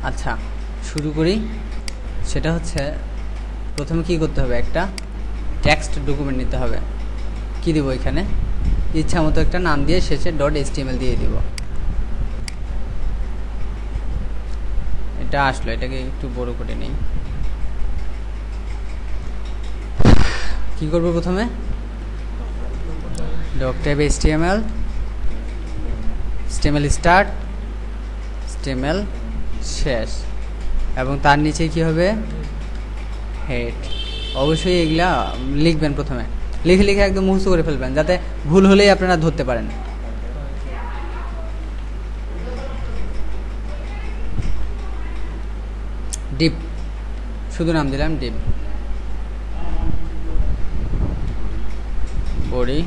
আচ্ছা শুরু করি। সেটা হচ্ছে প্রথমে কি করতে হবে, একটা টেক্সট ডকুমেন্ট নিতে হবে। কি দিব, এখানে ইচ্ছা মতো একটা নাম দিয়ে শেষে .html দিয়ে দিব। এটা আসলো, এটাকে একটু বড় করে নেই। কি করব, প্রথমে doc-type html, html start, html শেষ, এবং তার নিচে কি হবে, হেড। অবশ্যই এগুলা লিখবেন, প্রথমে লিখে লিখে একদম মুখস্থ করে ফেলবেন, যাতে ভুল হলেই আপনারা ধরতে পারেন। ডিপ, শুধু নাম দিলাম ডিপ। Body,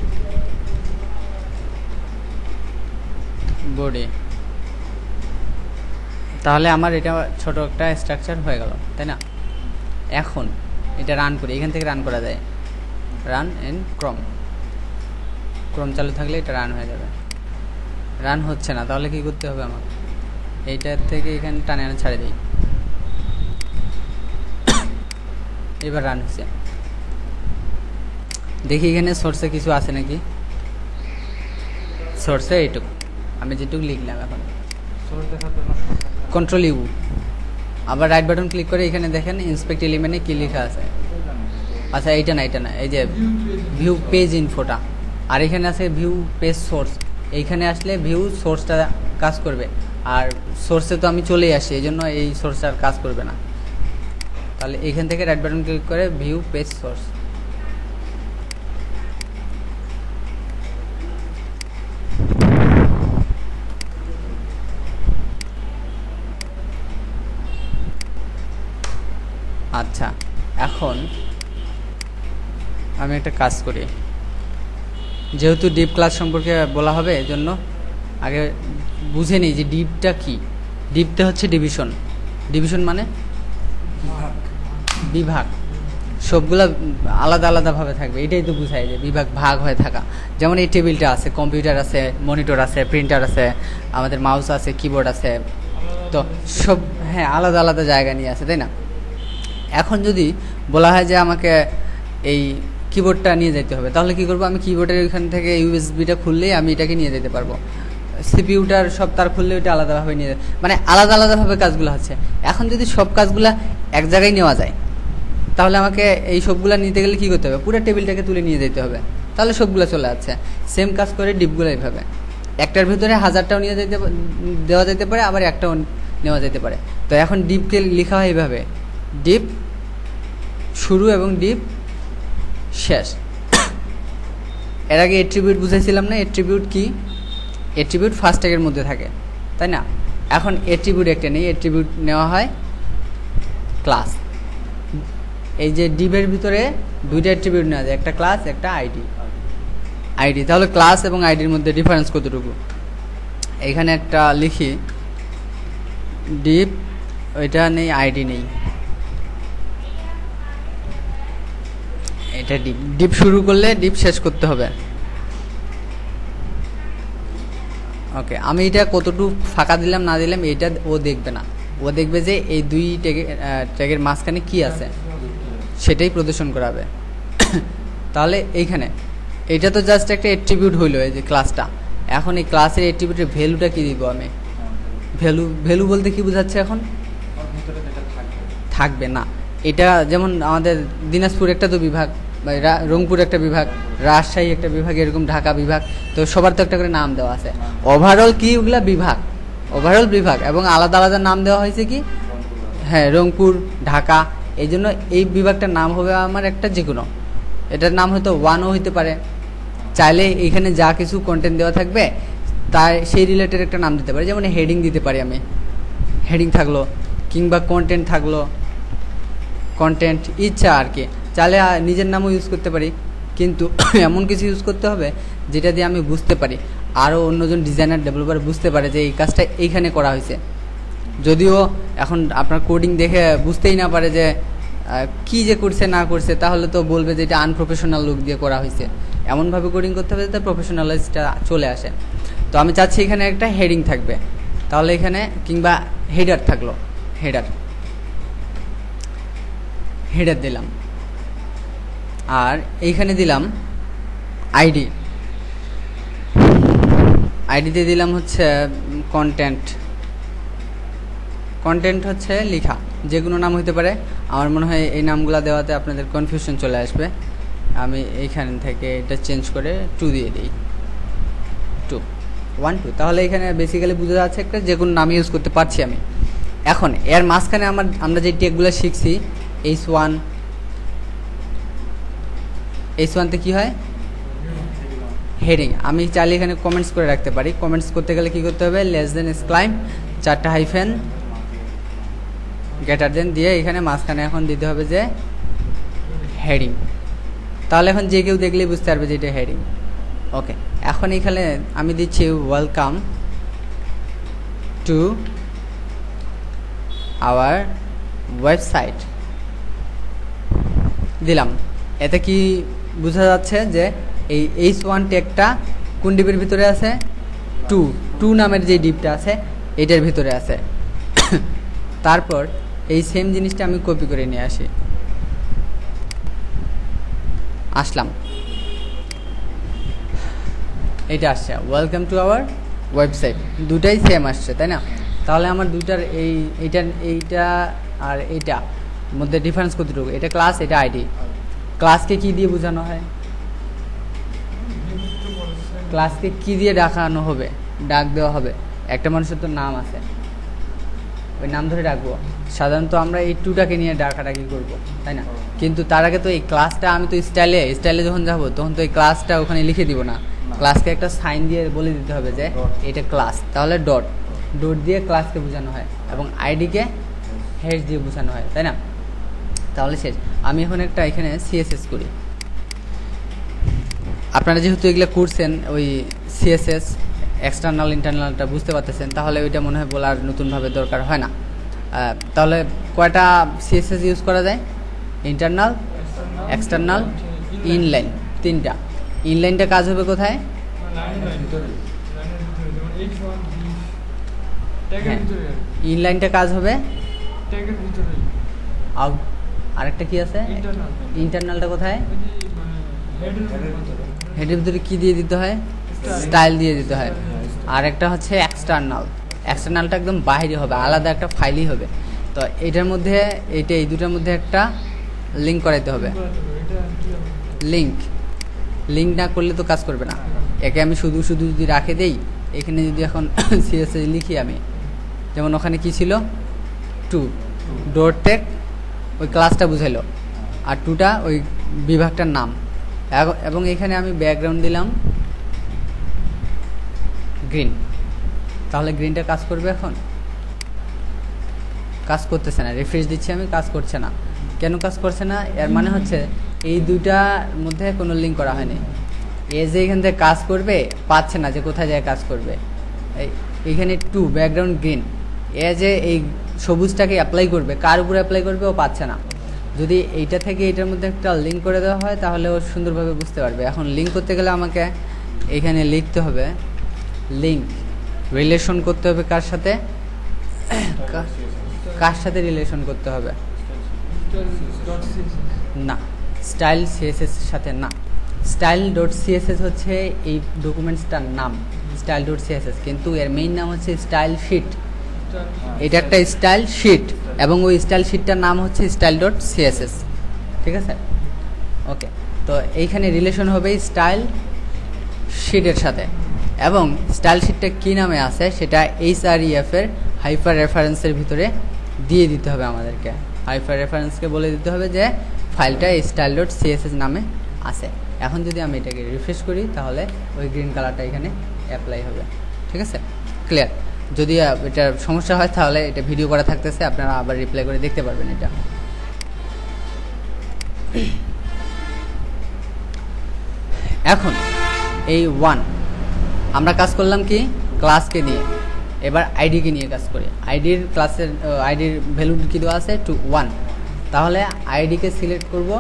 body. তাহলে আমার এটা ছোট একটা স্ট্রাকচার হয়ে গেল, তাই না? এখন এটা রান করি, এখান থেকে রান করা যায়, রান ইন ক্রম। ক্রম চালু থাকলে এটা রান হয়ে যাবে। রান হচ্ছে না, তাহলে কি করতে হবে, আমার এইটার থেকে এখানে টানে আনে ছাড়ে দিই। এবার রান হচ্ছে, দেখি এখানে সোর্সে কিছু আছে নাকি। সোর্সে এইটুকু আমি যেটুকু লিখলাম, এখন কন্ট্রোল ইউ, আবার রাইট বাটন ক্লিক করে এখানে দেখেন ইন্সপেক্ট এলিমেন্টে কি লেখা আছে। আচ্ছা এইটা না, এটা না, এই যে ভিউ পেজ ইনফোটা, আর এখানে আছে ভিউ পেজ সোর্স। এইখানে আসলে ভিউ সোর্সটা কাজ করবে, আর সোর্সে তো আমি চলেই আসি, এই জন্য এই সোর্সটা আর কাজ করবে না। তাহলে এইখান থেকে রাইট বাটন ক্লিক করে ভিউ পেজ সোর্স। আচ্ছা এখন আমি একটা কাজ করি, যেহেতু ডিপ ক্লাস সম্পর্কে বলা হবে, এজন্য আগে বুঝে নিই যে ডিপটা কি। ডিপটা হচ্ছে ডিভিশন। ডিভিশন মানে বিভাগ, সবগুলা আলাদা আলাদাভাবে থাকবে, এটাই তো বুঝায় যে বিভাগ, ভাগ হয়ে থাকা। যেমন এই টেবিলটা আছে, কম্পিউটার আছে, মনিটর আছে, প্রিন্টার আছে, আমাদের মাউস আছে, কিবোর্ড আছে, তো সব হ্যাঁ আলাদা আলাদা জায়গা নিয়ে আছে, তাই না? এখন যদি বলা হয় যে আমাকে এই কিবোর্ডটা নিয়ে যেতে হবে, তাহলে কি করব, আমি কিবোর্ডের ওইখান থেকে ইউএসবিটা খুললেই আমি এটাকে নিয়ে যেতে পারবো। সিপিইউটার সব তার খুললে ওইটা আলাদাভাবে নিয়ে, মানে আলাদা আলাদাভাবে কাজগুলো হচ্ছে। এখন যদি সব কাজগুলা এক জায়গায় নেওয়া যায়, তাহলে আমাকে এই সবগুলা নিতে গেলে কি করতে হবে, পুরো টেবিলটাকে তুলে নিয়ে যেতে হবে, তাহলে সবগুলো চলে যাচ্ছে। সেম কাজ করে ডিপগুলো এইভাবে, একটার ভিতরে 1000টাও নিয়ে যেতে দেওয়া যেতে পারে, আবার একটাও নেওয়া যেতে পারে। তো এখন ডিপকে লেখা হয় এইভাবে, ডিপ শুরু এবং ডিপ শেষ। এর আগে অ্যাট্রিবিউট বুঝাইছিলাম না, অ্যাট্রিবিউট কি, অ্যাট্রিবিউট ফার্স্ট ট্যাগের মধ্যে থাকে, তাই না? এখন অ্যাট্রিবিউট একটা নেই, অ্যাট্রিবিউট নেওয়া হয় ক্লাস। এই যে ডিপের ভিতরে দুইটা অ্যাট্রিবিউট নেওয়া যায়, একটা ক্লাস, একটা আইডি। আইডি, তাহলে ক্লাস এবং আইডির মধ্যে ডিফারেন্স কতটুকু, এখানে একটা লিখি, ডিপ ওইটা নেই, আইডি নেই, এটা ডিপ। ডিপ শুরু করলে ডিপ শেষ করতে হবে। ওকে, আমি এটা কতটুকু ফাঁকা দিলাম না দিলাম এটা ও দেখবে না, ও দেখবে যে এই দুই ট্যাগের মাঝখানে কি আছে সেটাই প্রদর্শন করাবে। তাহলে এইখানে এটা তো জাস্ট একটা অ্যাট্রিবিউট হইলো, এই যে ক্লাসটা। এখন এই ক্লাসের অ্যাট্রিবিউটের ভ্যালুটা কি দিব আমি, ভ্যালু বলতে কি বোঝাচ্ছে, এখন থাকবে না। এটা যেমন আমাদের দিনাজপুর একটা তো বিভাগ, বা রংপুর একটা বিভাগ, রাজশাহী একটা বিভাগ, এরকম ঢাকা বিভাগ, তো সবার তো একটা করে নাম দেওয়া আছে। ওভারঅল কি, ওগুলা বিভাগ, ওভারঅল বিভাগ, এবং আলাদা আলাদা নাম দেওয়া হয়েছে কি, হ্যাঁ রংপুর, ঢাকা। এই জন্য এই বিভাগটার নাম হবে আমার একটা যে কোনো, এটার নাম হয়তো ওয়ানও হইতে পারে। চাইলে এখানে যা কিছু কন্টেন্ট দেওয়া থাকবে তার সেই রিলেটেড একটা নাম দিতে পারি, যেমন হেডিং দিতে পারি আমি, হেডিং থাকলো, কিংবা কন্টেন্ট থাকলো, কন্টেন্ট ইচ্ছা আর কি। চাইলে নিজের নামও ইউজ করতে পারি, কিন্তু এমন কিছু ইউজ করতে হবে যেটা দিয়ে আমি বুঝতে পারি, আরও অন্যজন ডিজাইনার ডেভেলপার বুঝতে পারে যে এই কাজটা এইখানে করা হয়েছে। যদিও এখন আপনার কোডিং দেখে বুঝতেই না পারে যে কি যে করছে না করছে, তাহলে তো বলবে যে এটা আনপ্রফেশনাল লুক দিয়ে করা হয়েছে। এমনভাবে কোডিং করতে হবে যাতে প্রফেশনালাইজটা চলে আসে। তো আমি চাচ্ছি এখানে একটা হেডিং থাকবে, তাহলে এখানে কিংবা হেডার থাকলো, হেডার দিলাম, আর এইখানে দিলাম আইডি দিয়ে দিলাম হচ্ছে কন্টেন্ট হচ্ছে লেখা, যে কোনো নাম হতে পারে। আমার মনে হয় এই নামগুলো দেওয়াতে আপনাদের কনফিউশন চলে আসবে। আমি এইখান থেকে এটা চেঞ্জ করে 2 দিয়ে দিই, 1 2। তাহলে এখানে বেসিক্যালি বোঝা যাচ্ছে একটা যে কোনো নাম ইউজ করতে পারছি আমি। এখন এর মাঝখানে আমরা যে টেকগুলো শিখছি, H1 তে কি হয়, হেডিং। আমি চাইলে এখানে কমেন্টস করে রাখতে পারি। কমেন্টস করতে গেলে কি করতে হবে, লেস দেন ক্লাইম 4টা হাইফেন গ্রেটার দেন দিয়ে এখানে মাঝখানে এখন দিতে হবে যে হেডিং। তাহলে এখন যে কেউ দেখলেই বুঝতে পারবে যে এটা হেডিং। ওকে, এখন এখানে আমি দিচ্ছি ওয়েলকাম টু আওয়ার ওয়েবসাইট দিলাম। এতে কি বোঝা যাচ্ছে যে এই H1 ট্যাগটা কোন ডিপের ভিতরে আছে, 2 নামের যে ডিপটা আছে এটার ভিতরে আছে। তারপর এই সেম জিনিসটা আমি কপি করে নিয়ে আসলাম, এটা আসছে ওয়েলকাম টু আওয়ার ওয়েবসাইট, দুটাই সেম আসছে, তাই না? তাহলে আমার দুটার এইটা আর এইটা মধ্যে ডিফারেন্স কতটুকু? এটা ক্লাস, এটা আইডি। ক্লাসকে কি দিয়ে বোঝানো হয়, ক্লাসকে কি দিয়ে ডাক দেওয়া হবে? একটা মানুষের তো নাম আছে, ওই নাম ধরে ডাকবো। সাধারণত আমরা এই 2টাকে নিয়ে ডাকাডাকি করবো, তাই না? কিন্তু তার আগে তো এই ক্লাসটা, আমি তো স্টাইলে যখন যাবো তখন তো এই ক্লাসটা ওখানে লিখে দিব না। ক্লাসকে একটা সাইন দিয়ে বলে দিতে হবে যে এটা ক্লাস। তাহলে ডট দিয়ে ক্লাসকে বোঝানো হয় এবং আইডিকে হেড দিয়ে বোঝানো হয়, তাই না? তাহলে শেষ। আমি এখন একটা এখানে সিএসএস করি। আপনারা যেহেতু এগুলো করছেন, ওই সিএসএস এক্সটার্নাল ইন্টারনালটা বুঝতে পারতেছেন, তাহলে ওইটা মনে হয় বলার নতুনভাবে দরকার হয় না। তাহলে কয়টা সিএসএস ইউজ করা যায়? ইন্টারনাল, এক্সটার্নাল, ইনলাইন, 3টা। ইনলাইনটা কাজ হবে কোথায়? ইনলাইনটা কাজ হবে আরেকটা কি আছে, ইন্টারনালটা কোথায়? হেডের ভিতরে কি দিয়ে দিতে হয়? স্টাইল দিয়ে দিতে হয়। আর একটা হচ্ছে এক্সটার্নালটা একদম বাইরে হবে, আলাদা একটা ফাইলই হবে। তো এটার মধ্যে এই দুটার মধ্যে একটা লিঙ্ক করাইতে হবে। লিঙ্ক না করলে তো কাজ করবে না। একে আমি শুধু যদি রাখে দেই, এখানে যদি এখন সিএসএস লিখি আমি, যেমন ওখানে কি ছিল, 2 ডট টেক, ওই ক্লাসটা বুঝাইলো, আর 2টা ওই বিভাগটার নাম। এবং এখানে আমি ব্যাকগ্রাউন্ড দিলাম গ্রিন। তাহলে গ্রিনটা কাজ করবে? এখন কাজ করতেছে না। রিফ্রেশ দিচ্ছি আমি, কাজ করছে না। কেন কাজ করছে না? এর মানে হচ্ছে এই দুইটার মধ্যে কোনো লিঙ্ক করা হয়নি। যে এখান থেকে কাজ করবে পাচ্ছে না যে কোথায় যায় কাজ করবে। এইখানে 2 ব্যাকগ্রাউন্ড গ্রিন, যে এই সবুজটাকে অ্যাপ্লাই করবে, কার উপরে অ্যাপ্লাই করবে ও পাচ্ছে না। যদি এইটা থেকে এইটার মধ্যে একটা লিঙ্ক করে দেওয়া হয় তাহলে ও সুন্দরভাবে বুঝতে পারবে। এখন লিঙ্ক করতে গেলে আমাকে এখানে লিখতে হবে লিঙ্ক, রিলেশন করতে হবে কার সাথে, রিলেশন করতে হবে না, স্টাইল সিএসএস এর সাথে না। স্টাইল ডট সিএসএস হচ্ছে এই ডকুমেন্টসটার নাম, স্টাইল ডট সিএসএস, কিন্তু এর মেইন নাম হচ্ছে স্টাইল শিট। এটা একটা স্টাইল শিট এবং ওই স্টাইল শিটটার নাম হচ্ছে স্টাইল ডট সিএসএস, ঠিক আছে? ওকে, তো এইখানে রিলেশন হবে স্টাইল শিটের সাথে, এবং স্টাইল শিটটা কী নামে আছে সেটা HREF এর হাইপার রেফারেন্সের ভিতরে দিয়ে দিতে হবে আমাদেরকে। হাইপার রেফারেন্সকে বলে দিতে হবে যে ফাইলটা স্টাইল ডট সিএসএস নামে আছে। এখন যদি আমি এটাকে রিফ্রেশ করি তাহলে ওই গ্রিন কালারটা এখানে অ্যাপ্লাই হবে, ঠিক আছে? ক্লিয়ার? যদি এটার সমস্যা হয় তাহলে এটা ভিডিও করা থাকতেছে, আপনারা আবার রিপ্লাই করে দেখতে পারবেন এটা। এখন এই 1 আমরা কাজ করলাম কি, ক্লাসকে নিয়ে। এবার আইডিকে নিয়ে কাজ করি। আইডির ভ্যালু কি দেওয়া আছে, 1। তাহলে আইডিকে সিলেক্ট করব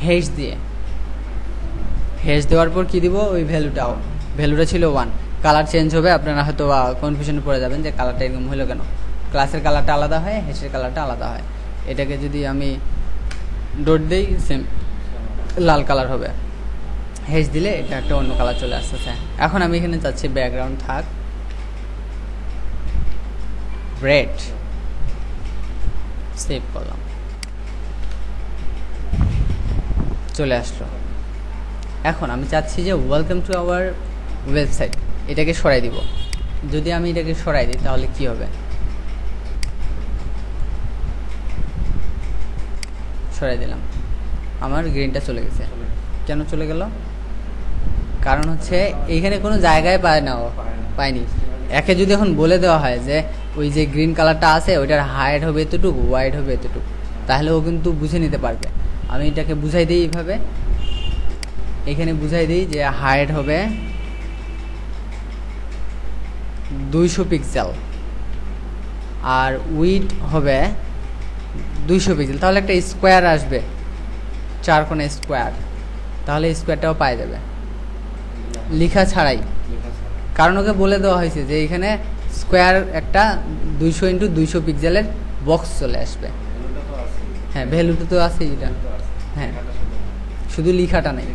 হ্যাশ দিয়ে। হ্যাশ দেওয়ার পর কি দিব, ওই ভ্যালুটা ছিল 1। কালার চেঞ্জ হবে, আপনারা হয়তো কনফিউশনে পড়ে যাবেন যে কালারটা এরকম হলো কেন। ক্লাসের কালারটা আলাদা হয়, হ্যাশের কালারটা আলাদা হয়। এটাকে যদি আমি ডট দিই সেম লাল কালার হবে, হ্যাশ দিলে এটা একটা অন্য কালার চলে আসতেছে। এখন আমি এখানে চাচ্ছি ব্যাকগ্রাউন্ড থাক রেড, সেভ করলাম, চলে আসলো। এখন আমি চাচ্ছি যে ওয়েলকাম টু আওয়ার ওয়েবসাইট, এটাকে সরাই দিব। যদি আমি এটাকে সরাই দিই তাহলে কি হবে, সরাই দিলাম, আমার গ্রিনটা চলে গেছে। কেন চলে গেল? কারণ হচ্ছে এইখানে কোনো জায়গায় পায়নি। একে যদি এখন বলে দেওয়া হয় যে ওই যে গ্রিন কালারটা আছে ওইটার হাইট হবে এতটুকু, ওয়াইড হবে এতটুকু, তাহলে ও কিন্তু বুঝে নিতে পারবে। আমি এটাকে বুঝাই দিই এইভাবে, এখানে বুঝাই দিই যে হাইট হবে 200 পিক্সেল আর উইডথ হবে 200 পিক্সেল, তাহলে একটা স্কোয়ার আসবে, 4 কোণা স্কোয়ার, তাহলে স্কোয়ারটাও পাওয়া যাবে লেখা ছাড়াই। কারণ ওকে বলে দেওয়া হয়েছে যে এখানে স্কোয়ার একটা 200 × 200 পিক্সেলের বক্স চলে আসবে। হ্যাঁ, ভ্যালুটা তো আছে এটা, হ্যাঁ, শুধু লেখাটা নেই।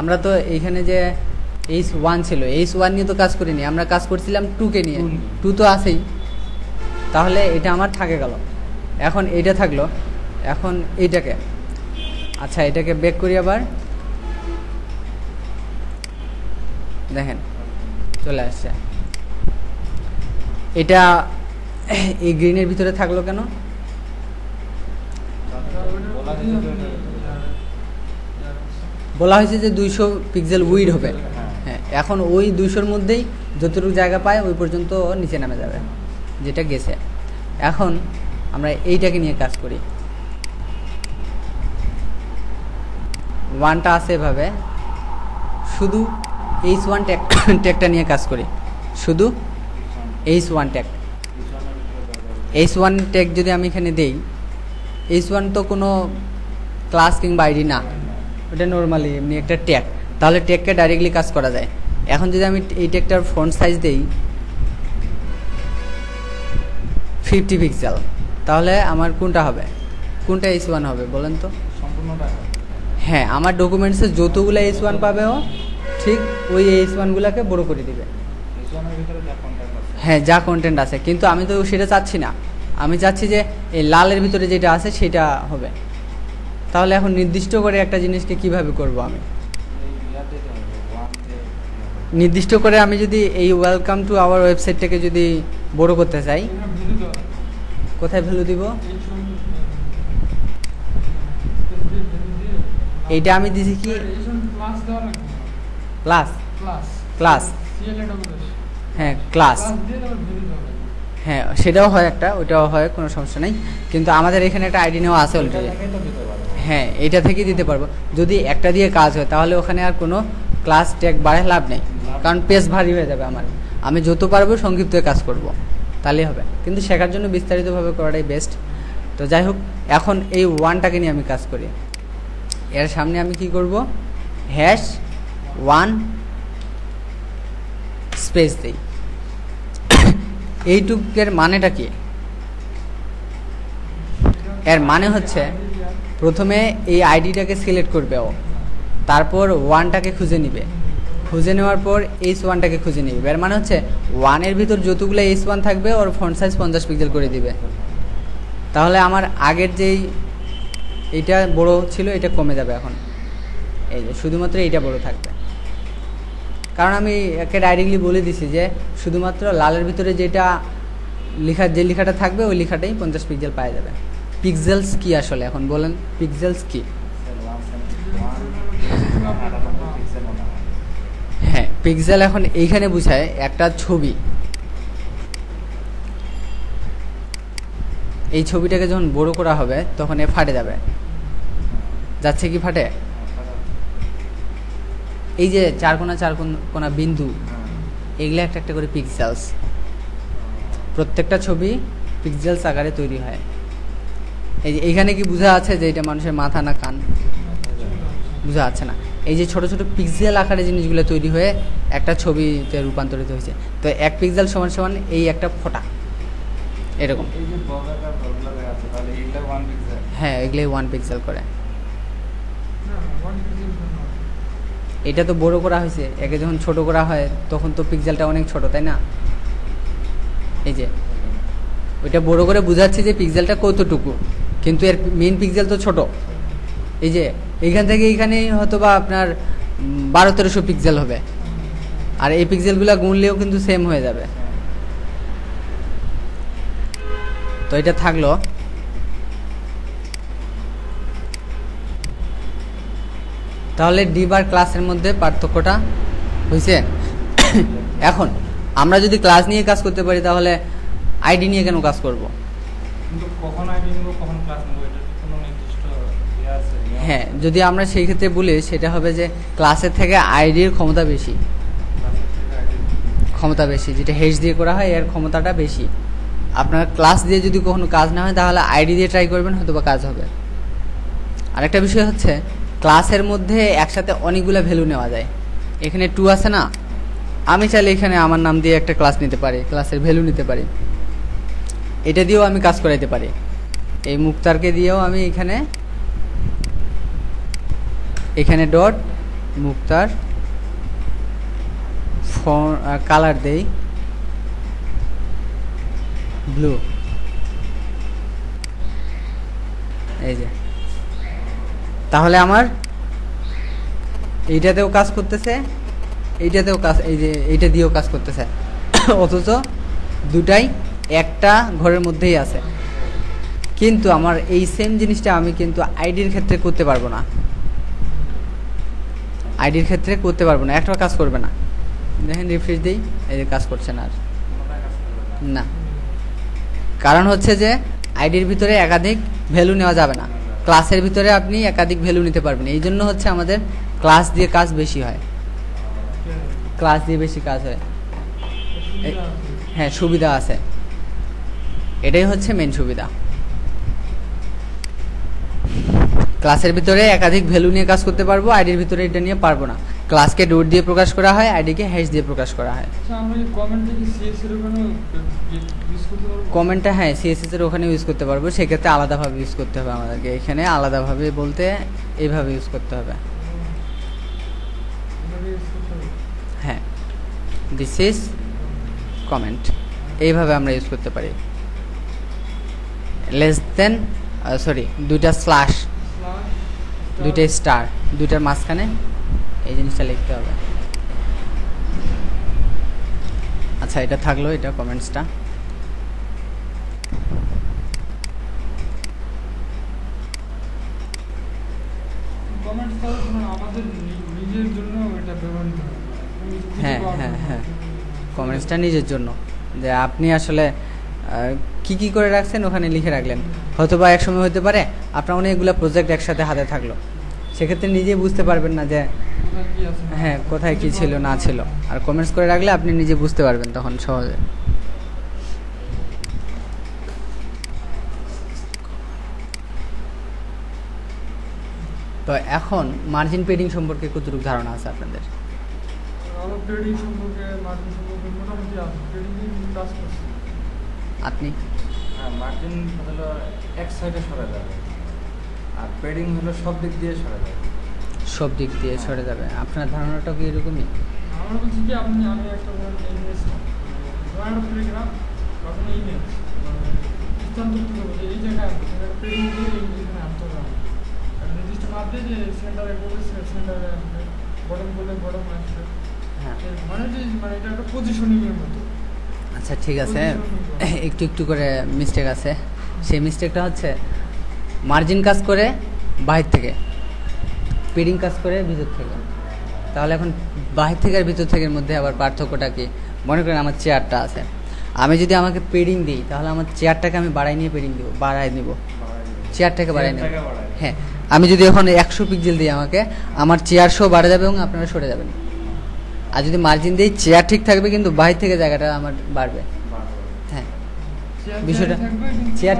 আমরা তো এইখানে যে H1 ছিল, H1 নিয়ে তো কাজ করিনি, আমরা কাজ করছিলাম 2কে নিয়ে, 2 তো আছেই, তাহলে এটা আমার থাকে গেল। এখন এইটা থাকলো, এখন এইটাকে, আচ্ছা এটাকে ব্যাক করি আবার, দেখেন চলে আসছে। এটা এই গ্রিনের ভিতরে থাকলো কেন? বলা হয়েছে যে 200 পিক্সেল উইড হবে। হ্যাঁ, এখন ওই 200-র মধ্যেই যতটুকু জায়গা পায় ওই পর্যন্ত নিচে নামে যাবে, যেটা গেছে। এখন আমরা এইটাকে নিয়ে কাজ করি, 1টা আছে এভাবে, শুধু H1 ট্যাগটা নিয়ে কাজ করি, শুধু H1 ট্যাগ। H1 ট্যাগ যদি আমি এখানে দেই, H1 তো কোনো ক্লাস কিংবা আইডি না, ওটা নর্মালি এমনি একটা ট্যাগ, তাহলে ট্যাগকে ডাইরেক্টলি কাজ করা যায়। এখন যদি আমি এই ট্যাগটার ফন্ট সাইজ দেই 50 পিক্সেল, তাহলে আমার কোনটা হবে, কোনটা H1 হবে বলেন তো? হ্যাঁ, আমার ডকুমেন্টসে যতগুলো H1 পাবে ও ঠিক ওই H1গুলোকে বড় করে দিবে। হ্যাঁ, যা কন্টেন্ট আছে, কিন্তু আমি তো সেটা চাচ্ছি না, আমি চাচ্ছি যে এই লালের ভিতরে যেটা আছে সেটা হবে। তাহলে এখন নির্দিষ্ট করে একটা জিনিসকে কিভাবে করব? আমি নির্দিষ্ট করে আমি যদি এই ওয়েলকাম টু আওয়ার ওয়েবসাইটটাকে যদি বড় করতে চাই, কোথায় ভ্যালু দিব? এইটা আমি দিছি কি ক্লাস, ক্লাস, হ্যাঁ ক্লাস, হ্যাঁ সেটাও হয় একটা, ওইটাও হয়, কোনো সমস্যা নেই। কিন্তু আমাদের এখানে একটা আইডি নেওয়া আছে অলরেডি, হ্যাঁ এটা থেকেই দিতে পারবো। যদি একটা দিয়ে কাজ হয় তাহলে ওখানে আর কোনো ক্লাস ট্যাগ বাড়ায় লাভ নেই, কারণ পেজ ভারী হয়ে যাবে আমার। আমি যত পারবো সংক্ষিপ্ত কাজ করব, তাহলেই হবে। কিন্তু শেখার জন্য বিস্তারিতভাবে করাটাই বেস্ট। তো যাই হোক, এখন এই 1টাকে নিয়ে আমি কাজ করি। এর সামনে আমি কি করব, #1 স্পেস দিই। এইটুকের মানেটা কি? এর মানে হচ্ছে প্রথমে এই আইডিটাকে সিলেক্ট করবে ও, তারপর 1টাকে খুঁজে নিবে, খুঁজে নেওয়ার পর H1টাকে খুঁজে নিবে। এর মানে হচ্ছে 1-এর ভিতর যতগুলো H1 থাকবে ওর ফন্ট সাইজ 50 পিক্সেল করে দিবে। তাহলে আমার আগের যেই এইটা বড় ছিল এটা কমে যাবে, এখন এই যে শুধুমাত্র এইটা বড় থাকবে। কারণ আমি একে ডাইরেক্টলি বলে দিছি যে শুধুমাত্র লালের ভিতরে যেটা লেখা, যে লেখাটা থাকবে ওই লেখাটাই 50 পিক্সেল পাওয়া যাবে। পিক্সেলস কি আসলে এখন বলেন, পিক্সেলস কি? হ্যাঁ, পিক্সেল এখন এইখানে বোঝায় একটা ছবি। এই ছবিটাকে যখন বড় করা হবে তখন এ ফাটে যাবে, যাচ্ছে কি ফাটে? এই যে 4 কোণা বিন্দু, এগুলো একটা একটা করে পিক্সেলস। প্রত্যেকটা ছবি পিক্সেলস আকারে তৈরি হয়। এই যে এইখানে কি বোঝা আছে যে এটা মানুষের মাথা না কান? বোঝা যাচ্ছে না। এই যে ছোট ছোট পিক্সেল আকারে জিনিসগুলো তৈরি হয়ে একটা ছবিতে রূপান্তরিত হয়েছে। তো 1 পিক্সেল সমান সমান এই একটা ফোঁটা। এরকম। এই যে বর্গাকার ভালভগুলো আছে তাহলে এগুলা 1 পিক্সেল? হ্যাঁ, এগুলোই 1 পিক্সেল করে। না 1 পিক্সেল না। এটা তো বড় করা হয়েছে, একে যখন ছোট করা হয় তখন তো পিক্সেলটা অনেক ছোট, তাই না? এই যে ওইটা বড় করে বোঝাচ্ছে যে পিক্সেলটা কতটুকু, কিন্তু এর মেইন পিক্সেল তো ছোট। এই যে এইখান থেকে এইখানে হয়তো বা আপনার 1200-1300 পিক্সেল হবে, আর এই পিক্সেলগুলো গুনলেও কিন্তু সেম হয়ে যাবে। তো এটা থাকলো। তাহলে ডিপ আর ক্লাসের মধ্যে পার্থক্যটা হয়েছে। এখন আমরা যদি ক্লাস নিয়ে কাজ করতে পারি তাহলে আইডি নিয়ে কেন কাজ করব? কিন্তু কখন আইডি নিব কখন ক্লাস নিব এটা কি কোনো নির্দিষ্ট ইয়ে আছে? হ্যাঁ, যদি আমরা সেই ক্ষেত্রে বলি সেটা হবে যে ক্লাসের থেকে আইডির ক্ষমতা বেশি, যেটা হেজ দিয়ে করা হয় এর ক্ষমতাটা বেশি। আপনার ক্লাস দিয়ে যদি কখনো কাজ না হয় তাহলে আইডি দিয়ে ট্রাই করবেন, হয়তো বা কাজ হবে। আরেকটা বিষয় হচ্ছে ক্লাসের মধ্যে একসাথে অনেকগুলো ভ্যালু নেওয়া যায়। এখানে 2 আছে না, আমি চাইলে এখানে আমার নাম দিয়ে একটা ক্লাস নিতে পারি, ক্লাসের ভ্যালু নিতে পারি, এটা দিয়েও আমি কাজ করাইতে পারি। এই মুক্তারকে দিয়েও আমি এখানে ডট মুক্তার কালার দেই ব্লু। এই যে তাহলে আমার এইটাতেও কাজ করতেছে, এইটাতেও কাজ, এই যে এইটা দিয়েও কাজ করতেছে, অথচ দুটাই একটা ঘরের মধ্যেই আছে। কিন্তু আমার এই সেম জিনিসটা আমি কিন্তু আইডির ক্ষেত্রে করতে পারবো না, একটা কাজ করবে না। দেখেন রিফ্রেশ দিই, এই যে কাজ করছে না আর, না, কারণ হচ্ছে যে আইডির ভিতরে একাধিক ভ্যালু নেওয়া যাবে না, ক্লাসের ভিতরে আপনি একাধিক ভ্যালু নিতে পারবেন। এই জন্য হচ্ছে আমাদের ক্লাস দিয়ে কাজ বেশি হয়, হ্যাঁ সুবিধা আছে, এটাই হচ্ছে মেন সুবিধা। ক্লাসের ভিতরে একাধিক ভ্যালু নিয়ে কাজ করতে পারবো, আইডির ভিতরে এটা নিয়ে পারবো না। ক্লাসকে ডট দিয়ে প্রকাশ করা হয়, আইডিকে হ্যাশ দিয়ে প্রকাশ করা হয়। কমেন্টটা হ্যাঁ সিএসএস এর ওখানে ইউজ করতে পারবো, সেক্ষেত্রে আলাদাভাবে ইউজ করতে হবে আমাদেরকে। এখানে আলাদাভাবে বলতে এইভাবে ইউজ করতে হবে। হ্যাঁ, দিস ইজ কমেন্ট, এইভাবে আমরা ইউজ করতে পারি। লেস দেন দুইটা স্ল্যাশ, দুইটা স্টার, দুইটার মাঝখানে এই জিনিসটা লিখতে হবে। আচ্ছা, এটা থাকলো, এটা কমেন্টসটা। হ্যাঁ হ্যাঁ হ্যাঁ, কমেন্টসটা নিজের জন্য, যে আপনি আসলে কি কি করে রাখছেন ওখানে লিখে রাখলেন। হয়তো বা একসময় হতে পারে আপনার অনেকগুলো প্রজেক্ট একসাথে হাতে থাকলো, সেক্ষেত্রে নিজে বুঝতে পারবেন না যে হ্যাঁ কোথায় কি ছিল না ছিল, আর কমেন্টস করে রাখলে আপনি নিজে বুঝতে পারবেন তখন সহজে। তো এখন মার্জিন পেডিং সম্পর্কে কতটুকু ধারণা আছে আপনাদের? আপনি? হ্যাঁ, মার্জিন হলো এক সাইডে সরে যাবে, আর পেডিং হলো সব দিক দিয়ে সরে যাবে। সব দিক দিয়ে সরে যাবে, আপনার ধারণাটা কি এরকমই? আমার বলছি কি আমি একটা ইমেজ টেলিগ্রাম তখন ইমেজ স্থানান্তর করবো যে এই জায়গায় পেডিং দিয়ে এখানে আনতে হবে, আর নির্দিষ্ট মাপ দিয়ে যে সেন্টারে করলে সেন্টারে আসবে, বটম করলে বটম আসবে। হ্যাঁ, মানে এটা একটা পজিশনিংয়ের মতো। আচ্ছা ঠিক আছে, একটু একটু করে মিস্টেক আছে। সেই মিস্টেকটা হচ্ছে মার্জিন কাজ করে বাহির থেকে, পেডিং কাজ করে ভিতর থেকে। তাহলে এখন বাহির থেকে আর ভিতর থেকের মধ্যে আবার পার্থক্যটা কি? মনে করেন আমার চেয়ারটা আছে, আমি যদি আমাকে পেডিং দিই তাহলে আমার চেয়ারটাকে আমি বাড়াই নিয়ে পেডিং দিব, বাড়াই নিব, চেয়ারটাকে বাড়াই নেব। হ্যাঁ, আমি যদি এখন 100 পিক্সেল দিই আমাকে, আমার চেয়ার শো বাড়া যাবে এবং আপনারা সরে যাবেন। আর যদি মার্জিন দিই চেয়ার ঠিক থাকবে, কিন্তু বাহির থেকে জায়গাটা আমার বাড়বে। হ্যাঁ, বিষয়টা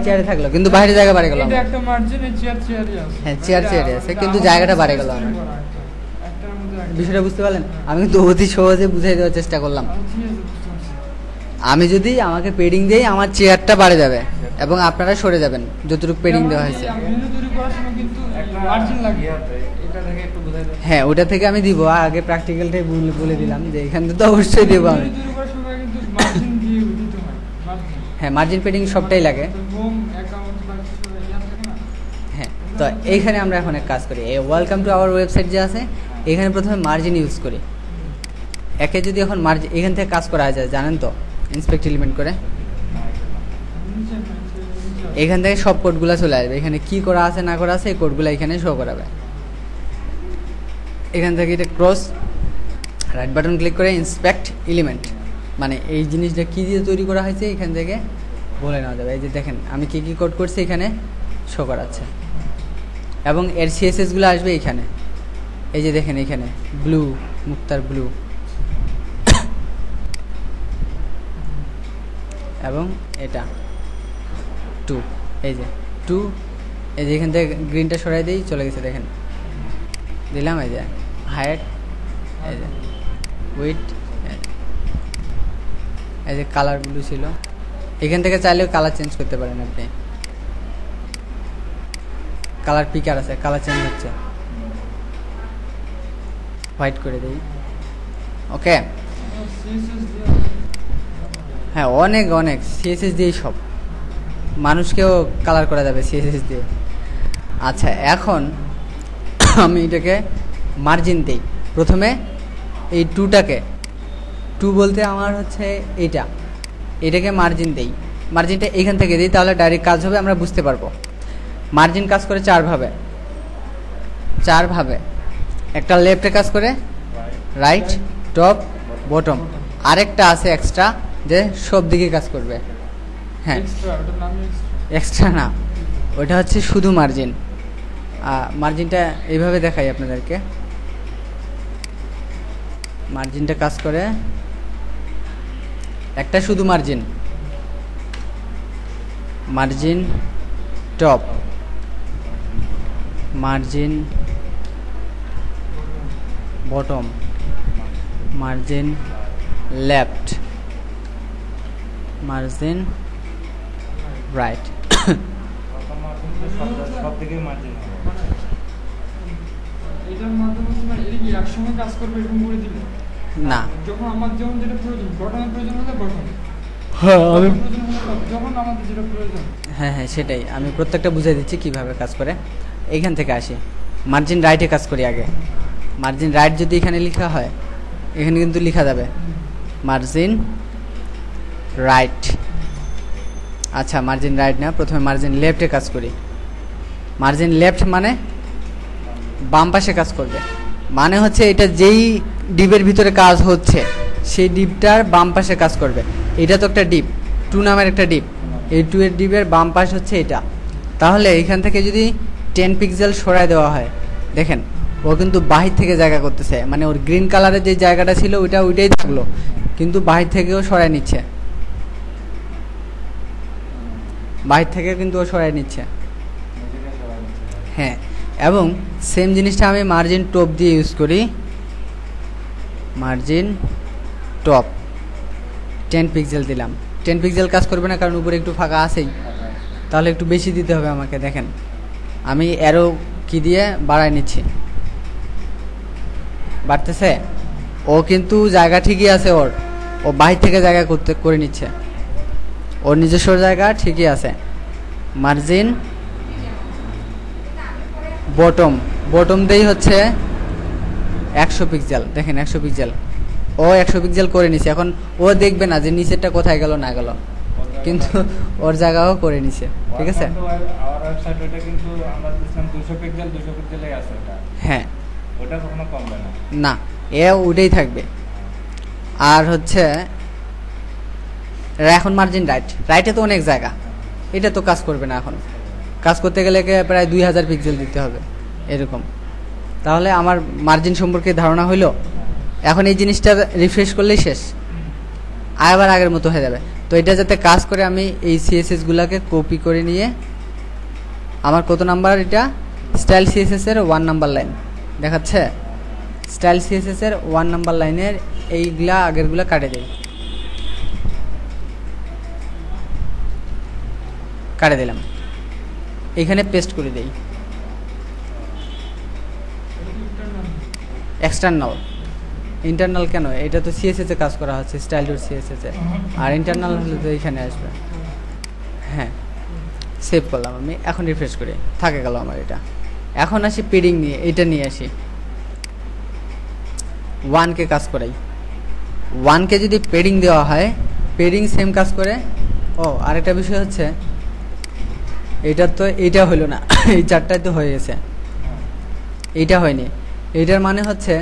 চেয়ারে থাকলো কিন্তু বাইরের জায়গা বাড়ে গেল। এটা একটা মার্জিনে চেয়ারে আছে, হ্যাঁ চেয়ারে আছে কিন্তু জায়গাটা বাড়ে গেল আমার। বিষয়টা বুঝতে পারলেন? আমি কিন্তু অতি সহজে বুঝাই দেওয়ার চেষ্টা করলাম। আমি যদি আমাকে পেডিং দেই আমার চেয়ারটা বাড়ে যাবে এবং আপনারা সরে যাবেন যতটুকু পেডিং দেওয়া হয়েছে। মেনু তৈরি করার সময় কিন্তু মার্জিন লাগে। এটা থেকে একটু বোঝাই দেন। হ্যাঁ ওটা থেকে আমি দিব, আগে প্র্যাকটিক্যালটাই বলে দিলাম যে এখান থেকে তো অবশ্যই দেবো আমি। মেনু তৈরি করার সময় কিন্তু মার্জিন দিয়ে দিতে হয়, মার্জিন। হ্যাঁ মার্জিন পেডিং সবটাই লাগে। হোম অ্যাকাউন্ট বা কিছু ইয়ার থাকে না। হ্যাঁ তো এইখানে আমরা এখন এক কাজ করি, এই ওয়েলকাম টু আওয়ার ওয়েবসাইট যে আছে এখানে প্রথমে মার্জিন ইউজ করি। একে যদি এখন মার্জিন এখান থেকে কাজ করা যায় জানেন তো, ইন্সপেক্ট এলিমেন্ট করে এখান থেকে সব কোডগুলো চলে আসবে, এখানে কি করা আছে না করা আছে এই কোডগুলো এখানে শো করাবে। এখান থেকে এটা ক্রস রাইট বাটন ক্লিক করে ইন্সপেক্ট এলিমেন্ট, মানে এই জিনিসটা কী দিয়ে তৈরি করা হয়েছে এখান থেকে বলে নেওয়া যাবে। এই যে দেখেন আমি কী কী কোড করছি এখানে শো করাচ্ছে, এবং এর সিএসএসগুলো আসবে এখানে। এই যে দেখেন এখানে ব্লু, মুক্তার ব্লু, এবং এটা 2, এই যে 2, এই যে এখান থেকে গ্রিনটা সরাই দিই চলে গেছে দেখেন, দিলাম এই যে হাইট, এই যে উইথ, এই যে কালার ব্লু ছিল, এখান থেকে চাইলেও কালার চেঞ্জ করতে পারেন আপনি। কালার পিকার আছে, কালার চেঞ্জ হচ্ছে, হোয়াইট করে দিই। ওকে হ্যাঁ অনেক অনেক সিএসএস দিয়েই সব, মানুষকেও কালার করা যাবে সিএসএস দিয়ে। আচ্ছা এখন আমি এটাকে মার্জিন দিই, প্রথমে এই 2টাকে, 2 বলতে আমার হচ্ছে এটাকে মার্জিন দেই, মার্জিনটা এখান থেকে দিই তাহলে ডাইরেক্ট কাজ হবে, আমরা বুঝতে পারবো। মার্জিন কাজ করে 4 ভাবে, একটা লেফটে কাজ করে, রাইট, টপ, বটম, আরেকটা আছে এক্সট্রা যে সব দিকে কাজ করবে। হ্যাঁ এক্সট্রা না, ওইটা হচ্ছে শুধু মার্জিন। মার্জিনটা এইভাবে দেখাই আপনাদেরকে, মার্জিনটা কাজ করে একটা শুধু margin, margin top, margin bottom, margin left, margin right. সব দিকে মার্জিন হবে। এটার মাধ্যমে মানে এটা কি একসঙ্গে কাজ করবে এরকম করে দিলে না, যখন আমার যেমন যেটা প্রয়োজন, বটনের প্রয়োজন হলে বটন, হ্যাঁ প্রয়োজন হলে যখন আমাদের যেটা প্রয়োজন। হ্যাঁ হ্যাঁ সেটাই, আমি প্রত্যেকটা বুঝিয়ে দিচ্ছি কিভাবে কাজ করে। এইখান থেকে আসি, মার্জিন রাইটে কাজ করি আগে। মার্জিন রাইট যদি এখানে লেখা হয়, এখানে কিন্তু লেখা যাবে মার্জিন রাইট। আচ্ছা মার্জিন রাইট না, প্রথমে মার্জিন লেফটে কাজ করি। মার্জিন লেফট মানে বাম পাশে কাজ করবে, মানে হচ্ছে এটা যেই ডিপের ভিতরে কাজ হচ্ছে সেই ডিপটার বাম পাশে কাজ করবে। এটা তো একটা ডিপ, 2 নামের একটা ডিপ, এই 2 এর ডিপের বাম পাশ হচ্ছে এটা। তাহলে এখান থেকে যদি 10 পিক্সেল সরায় দেওয়া হয়, দেখেন ও কিন্তু বাহির থেকে জায়গা করতেছে, মানে ওর গ্রিন কালারের যে জায়গাটা ছিল ওইটাই থাকলো, কিন্তু বাহির থেকেও সরায় নিচ্ছে, বাহির থেকে কিন্তু ও সরায় নিচ্ছে। হ্যাঁ, এবং সেম জিনিসটা আমি মার্জিন টপ দিয়ে ইউজ করি। মার্জিন টপ 10 পিক্সেল দিলাম। 10 পিক্সেল কাজ করবে না, কারণ উপরে একটু ফাঁকা আছেই, তাহলে একটু বেশি দিতে হবে আমাকে। দেখেন আমি অ্যারো কি দিয়ে বাড়ায় নিচ্ছি, বাড়তেছে। ও কিন্তু জায়গা ঠিকই আছে, ও বাহির থেকে জায়গা করে নিচ্ছে, ওর নিজস্ব জায়গা ঠিকই আছে। মার্জিন বটম দেই হচ্ছে 100 পিক্সেল। দেখেন 100 পিক্সেল, ও 100 পিক্সেল করে নিছে। এখন ও দেখবে না যে নিচেরটা কোথায় গেল না গেল, কিন্তু ওর জায়গাও করে নিছে, ঠিক আছে। আমার ওয়েবসাইট ওটা কিন্তু আমরা দিছিলাম 200 পিক্সেলই আছে এটা। হ্যাঁ ওটা কখনো কমবে না, না এ ওটাই থাকবে। আর হচ্ছে এখন মার্জিন রাইটে তো অনেক জায়গা, এটা তো কাজ করবে না। এখন কাজ করতে গেলে প্রায় 2000 পিক্সেল দিতে হবে এরকম। তাহলে আমার মার্জিন সম্পর্কে ধারণা হইলো। এখন এই জিনিসটা রিফ্রেশ করলেই শেষ, আবার আগের মতো হয়ে যাবে। তো এটা যাতে কাজ করে আমি এই সিএসএস গুলাকে কপি করে নিয়ে, আমার কত নাম্বার এটা, স্টাইল সিএসএস এর 1 নাম্বার লাইন দেখাচ্ছে, স্টাইল সিএসএস এর 1 নাম্বার লাইনের এইগুলা আগেরগুলা কাটে দেয়। কাটে দিলাম, এখানে পেস্ট করে দেই। এক্সটার্নাল, ইন্টারনাল কেন? এটা তো সিএসএস এ কাজ করা হচ্ছে, স্টাইল ডট সিএসএস এ, আর ইন্টারনাল হলে তো এখানে আসবে। হ্যাঁ, সেভ করলাম আমি, এখন রিফ্রেশ করি, থাকে গেল আমার এটা। এখন আসি পেডিং নিয়ে, এটা নিয়ে আসি। 1কে কাজ করাই, 1কে যদি পেডিং দেওয়া হয়, পেডিং সেম কাজ করে। ও আরেকটা বিষয় হচ্ছে, এটা তো এইটা হলো না, এই 4টায় তো হয়ে গেছে, এইটা হয়নি। এইটার মানে হচ্ছে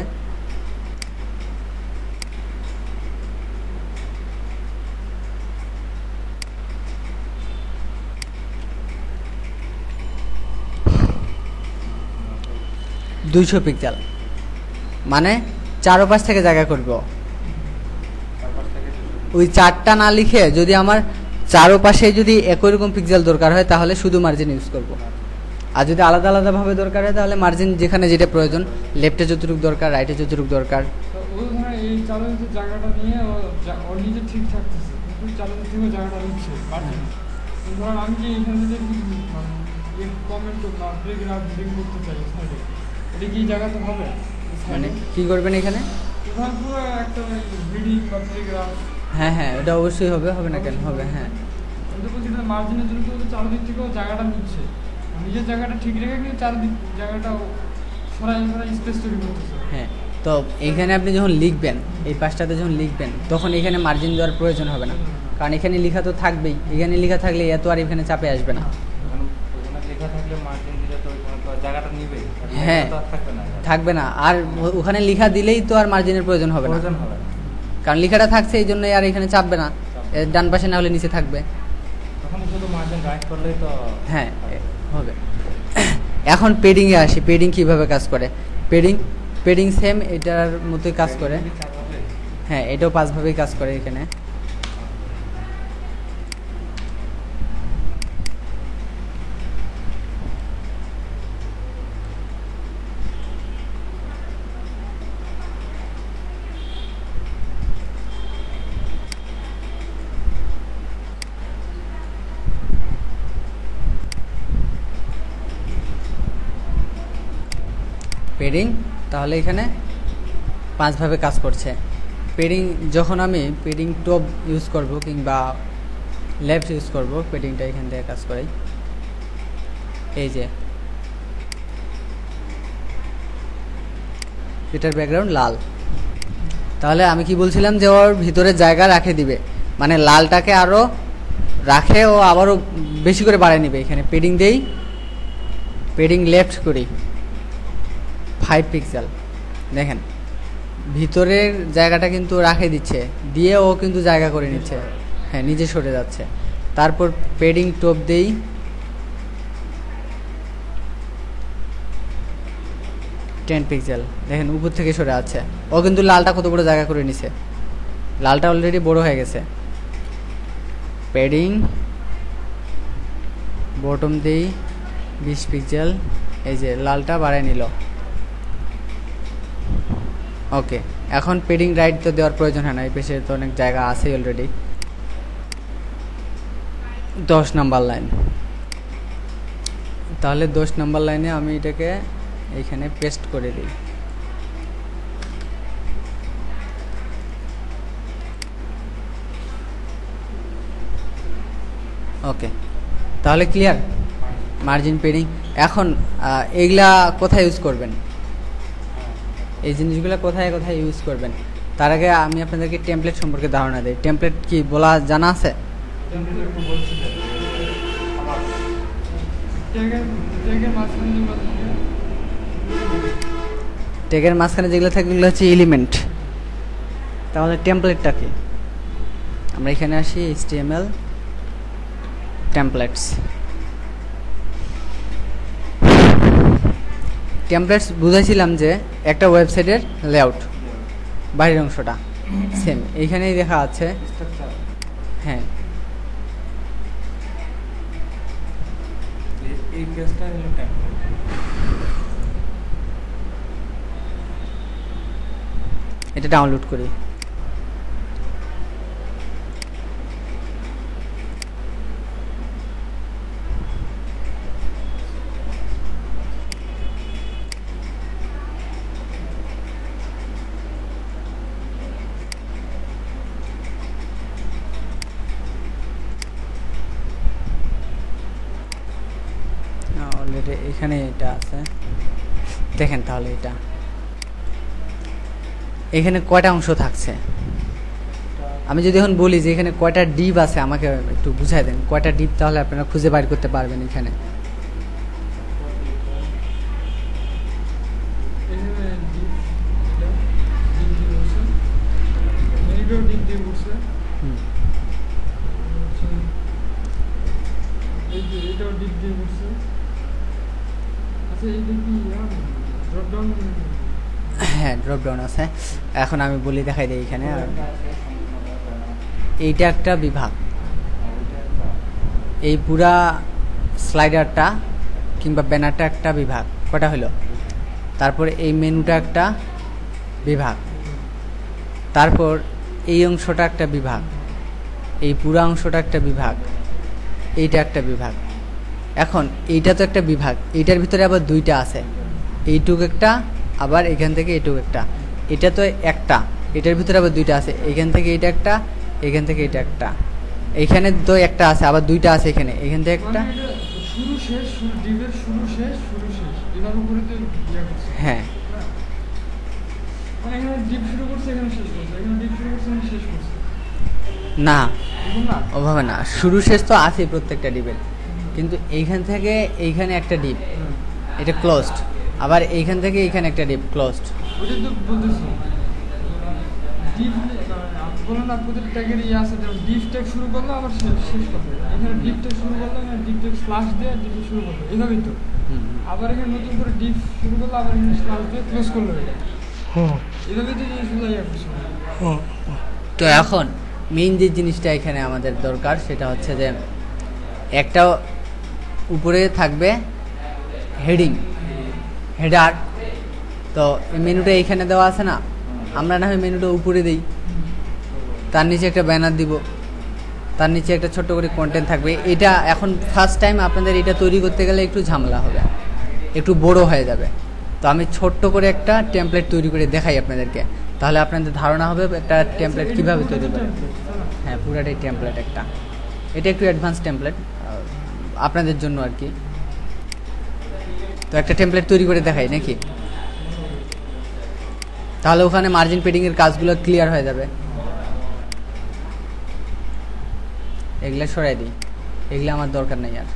দুইশো পিক্সেল, মানে চারোপাশ থেকে জায়গা করব। ওই 4টা না লিখে যদি আমার চারোপাশে যদি একই রকম পিক্সেল দরকার হয় তাহলে শুধু মার্জিন ইউজ করব। আর যদি আলাদা আলাদাভাবে দরকার হয় তাহলে মার্জিন যেখানে যেটা প্রয়োজন, লেফটে যতটুকু দরকার, রাইটে যতটুকু দরকার। তো ও ধরো এই চ্যালেঞ্জের জায়গাটা নিয়ে ও নিজে ঠিক থাকতেছে, কিন্তু চ্যালেঞ্জ থেকেও জায়গাটা নিচ্ছে মার্জিন। ধরুন আমি কি এখানে যদি কমেন্ট বা প্লেগ্রাফ লিঙ্ক করতে চাই সাইডে, এটা কি জায়গাতে হবে? মানে কি করবেন এখানে? ধরুন পুরো একটা বিল্ডিং বা প্লেগ্রাফ। হ্যাঁ হ্যাঁ, এটা অবশ্যই হবে, হবে না কেন? হবে। হ্যাঁ, আমি তো বলছি মার্জিনের জন্য তো চারদিক থেকেও জায়গাটা নিচ্ছে, নিজের জায়গাটা ঠিক রেখে কিন্তু চারদিক জায়গাটা সরাই স্পেস তৈরি করতেছে। হ্যাঁ, তো এখানে আপনি যখন লিখবেন, এই পাশটাতে যখন লিখবেন, তখন এখানে মার্জিন দেওয়ার প্রয়োজন হবে না, কারণ এখানে লেখা তো থাকবেই। এখানে লেখা থাকলে এত আর এখানে চাপে আসবে না। লেখা থাকলে মার্জিন দিলে তো জায়গাটা নিবে, হ্যাঁ, থাকবে না। আর ওখানে লেখা দিলেই তো আর মার্জিনের প্রয়োজন হবে না, কারণ লেখাটা থাকছে, এই জন্য আর এখানে চাপবে না। ডান পাশে না হলে নিচে থাকবে। তখন শুধু মার্জিন রাইট করলেই তো হ্যাঁ হবে। এখন পেডিং এ আসি, পেডিং কিভাবে কাজ করে? পেডিং সেম এটার মতোই কাজ করে। হ্যাঁ, এটাও 5 ভাবেই কাজ করে এখানে। পেডিং তাহলে এখানে 5 ভাবে কাজ করছে। পেডিং যখন আমি পেডিং টপ ইউজ করব কিংবা লেফট ইউজ করব, পেডিংটা এখান থেকে কাজ করাই। এই যে এটার ব্যাকগ্রাউন্ড লাল, তাহলে আমি কি বলছিলাম যে ওর ভিতরে জায়গা রাখে দিবে, মানে লালটাকে আরও রাখে ও আবারও বেশি করে বাড়ায় নিবে। এখানে পেডিং দেই, পেডিং লেফট করি 5 পিক্সেল, দেখেন ভিতরের জায়গাটা কিন্তু রাখে দিচ্ছে, দিয়ে ও কিন্তু জায়গা করে নিচ্ছে। হ্যাঁ, নিজে সরে যাচ্ছে। তারপর পেডিং টপ দেই, টেন পিক্সেল, দেখেন উপর থেকে সরে আছে। ও কিন্তু লালটা কত বড় জায়গা করে নিছে, লালটা অলরেডি বড় হয়ে গেছে। পেডিং বটম দেই 20 পিক্সেল, এই যে লালটা বাড়ায় নিল। ওকে, এখন পেডিং রাইট তো দেওয়ার প্রয়োজন হয় না, এই পেশে তো অনেক জায়গা আছে অলরেডি। 10 নাম্বার লাইন, তাহলে 10 নাম্বার লাইনে আমি এটাকে এইখানে পেস্ট করে দিই। ওকে, তাহলে ক্লিয়ার মার্জিন পেডিং। এখন এইগুলা কোথায় ইউজ করবেন, এই জিনিসগুলো কোথায় কোথায় ইউজ করবেন, তার আগে আমি আপনাদেরকে টেমপ্লেট সম্পর্কে ধারণা দিই। টেমপ্লেট কি বলা জানা আছে? ট্যাগের মাঝখানে যেগুলো থাকে এগুলো হচ্ছে এলিমেন্ট। তাহলে টেমপ্লেটটা কি? আমরা এখানে আসি HTML টেমপ্লেটস। টেমপ্লেটস বুঝাইছিলাম যে একটা ওয়েবসাইটের লেআউট, বাইরের অংশটা সেম এইখানেই দেখা আছে। হ্যাঁ, এই পেজটা হলো টেমপ্লেট। এটা ডাউনলোড করি। এখানে এটা আছে, দেখেন তাহলে এটা এখানে কয়টা অংশ থাকছে। আমি যদি এখন বলি যে এখানে কয়টা ডিপ আছে, আমাকে একটু বুঝাই দেন কয়টা ডিপ, তাহলে আপনারা খুঁজে বাইর করতে পারবেন। এখানে এখানে ডিপ, এটা ডিপ দিয়ে বসছে, মেরিডো ডিপ দিয়ে বসছে, হুম, হচ্ছে এই যে এটাও ডিপ দিয়ে বসছে। আচ্ছা এইটা কি ড্রপ ডাউন? হ্যাঁ ড্রপ ডাউন আছে। এখন আমি বলি দেখাই দিই এখানে। আর এইটা একটা বিভাগ, এই পুরা স্লাইডারটা কিংবা ব্যানারটা একটা বিভাগ, কটা হলো। তারপর এই মেনুটা একটা বিভাগ, তারপর এই অংশটা একটা বিভাগ, এই পুরা অংশটা একটা বিভাগ, এইটা একটা বিভাগ। এখন এইটা তো একটা বিভাগ, এইটার ভিতরে আবার দুইটা আছে, এইটুক একটা, আবার এখান থেকে এইটুক একটা। এটা তো একটা, এটার ভিতরে আবার দুইটা আছে, এখান থেকে এইটা একটা, এখান থেকে এটা একটা, এখানে তো একটা আছে, আবার দুইটা আছে এখানে, এখান থেকে একটা। মানে এটা শুরু শেষ, শুরু ডিপের শুরু শেষ, শুরু শেষ, এভাবে করে তো ইয়ে করছে। হ্যাঁ মানে এখানে ডিপ শুরু করছে, এখানে শেষ করছে, এখানে ডিপ শুরু করছে, এখানে শেষ করছে, না, এরকম না? ওভাবে না, শুরু শেষ তো আছে প্রত্যেকটা ডিপের, কিন্তু এইখান থেকে এইখানে একটা ডিপ, এটা ক্লোজড, আবার এইখান থেকে এইখানে একটা ডিপ ক্লোজড। ওইটাই তো বলতেছি, ডিপ বলুন না, প্রতিটা ট্যাগের ইয়ে আছে, যেমন ডিপ ট্যাগ শুরু করলো আবার শেষ করবে, এখানে ডিপ ট্যাগ শুরু করলো, এখানে ডিপ ট্যাগ স্ল্যাশ দিয়ে ডিপ শুরু করলো, এইভাবেই তো। আবার এখানে নতুন করে ডিপ শুরু করলো, আবার এখানে স্ল্যাশ দিয়ে ক্লোজ করলো, এটা এভাবেই তো জিনিসগুলো ইয়ে করছে। তো এখন মেইন যে জিনিসটা এখানে আমাদের দরকার সেটা হচ্ছে যে একটা উপরে থাকবে হেডিং, হেডার। তো এই মেনুটা এইখানে দেওয়া আছে না, আমরা না হয় মেনুটা উপরে দিই, তার নিচে একটা ব্যানার দিব, তার নিচে একটা ছোট্ট করে কন্টেন্ট থাকবে। এটা এখন ফার্স্ট টাইম আপনাদের এটা তৈরি করতে গেলে একটু ঝামেলা হবে, একটু বড় হয়ে যাবে। তো আমি ছোট্ট করে একটা টেমপ্লেট তৈরি করে দেখাই আপনাদেরকে, তাহলে আপনাদের ধারণা হবে একটা টেমপ্লেট কীভাবে তৈরি করে। হ্যাঁ পুরাটাই টেমপ্লেট একটা, এটা একটু অ্যাডভান্স টেমপ্লেট আপনাদের জন্য আর কি। তো একটা টেমপ্লেট তৈরি করে দেখাই নাকি, তাহলে ওখানে মার্জিন পেডিংয়ের কাজগুলো ক্লিয়ার হয়ে যাবে। এগুলা সরাই দিই, এগুলো আমার দরকার নেই আর।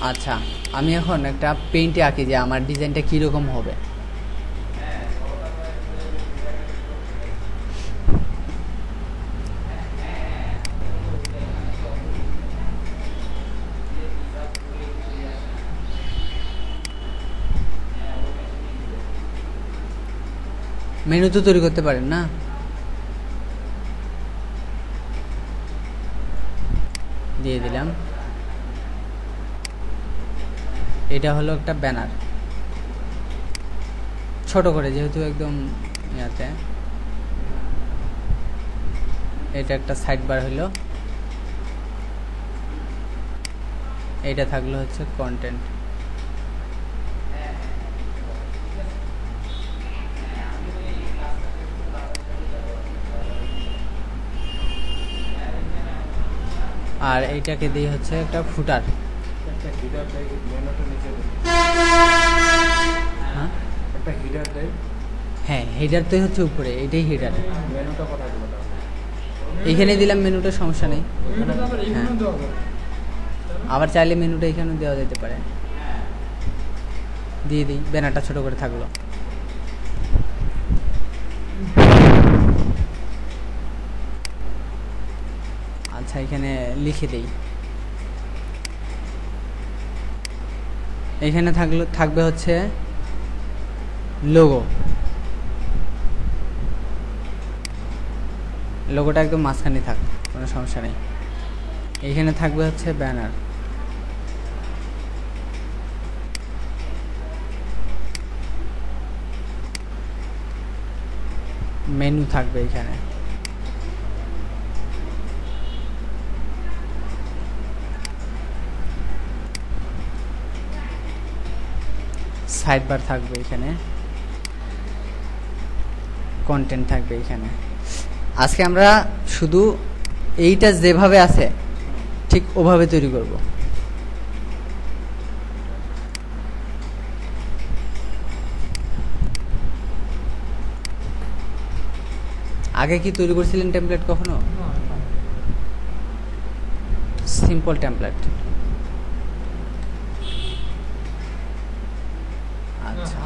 আচ্ছা আমি এখন একটা পেইন্টে আঁকি যে আমার ডিজাইনটা কীরকম হবে। মেনু তো তৈরি করতে পারেন না, দিয়ে দিলাম। এটা হলো একটা ব্যানার, ছোট করে যেহেতু একদম ইয়াতে। এটা একটা সাইড বার হলো, এটা থাকলো হচ্ছে কন্টেন্ট। আর এইটাকে দিয়ে হচ্ছে একটা ফুটার। একটা হিডার দেয়, মেনুটা নিচে দেয়। হ্যাঁ একটা হিডার দেয়, হ্যাঁ হেডার তো হচ্ছে উপরে, এটাই হেডার। মেনুটা কোথায় দেবো তাহলে? এইখানে দিলাম মেনুটা, সমস্যা নেই। ওইটা তো আবার এখানেও হ্যাঁ। দেওয়া যাবে। আবার চাইলে মেনুটা এখানেও দেওয়া যেতে পারে, দিয়ে দিই। ব্যানারটা ছোট করে থাকলো। আচ্ছা এখানে লিখে দেই, এখানে থাকবে হচ্ছে লোগো। লোগোটা একদম মাঝখানে থাক, কোনো সমস্যা নেই। এখানে থাকবে হচ্ছে ব্যানার, মেনু থাকবে এখানে, সাইড বার থাকবে এখানে, কন্টেন্ট থাকবে এখানে। আজকে আমরা শুধু এইটা যেভাবে আছে ঠিক ওভাবে তৈরি করব। আগে কি তৈরি করছিলেন টেমপ্লেট কখনো? Simple template. আচ্ছা,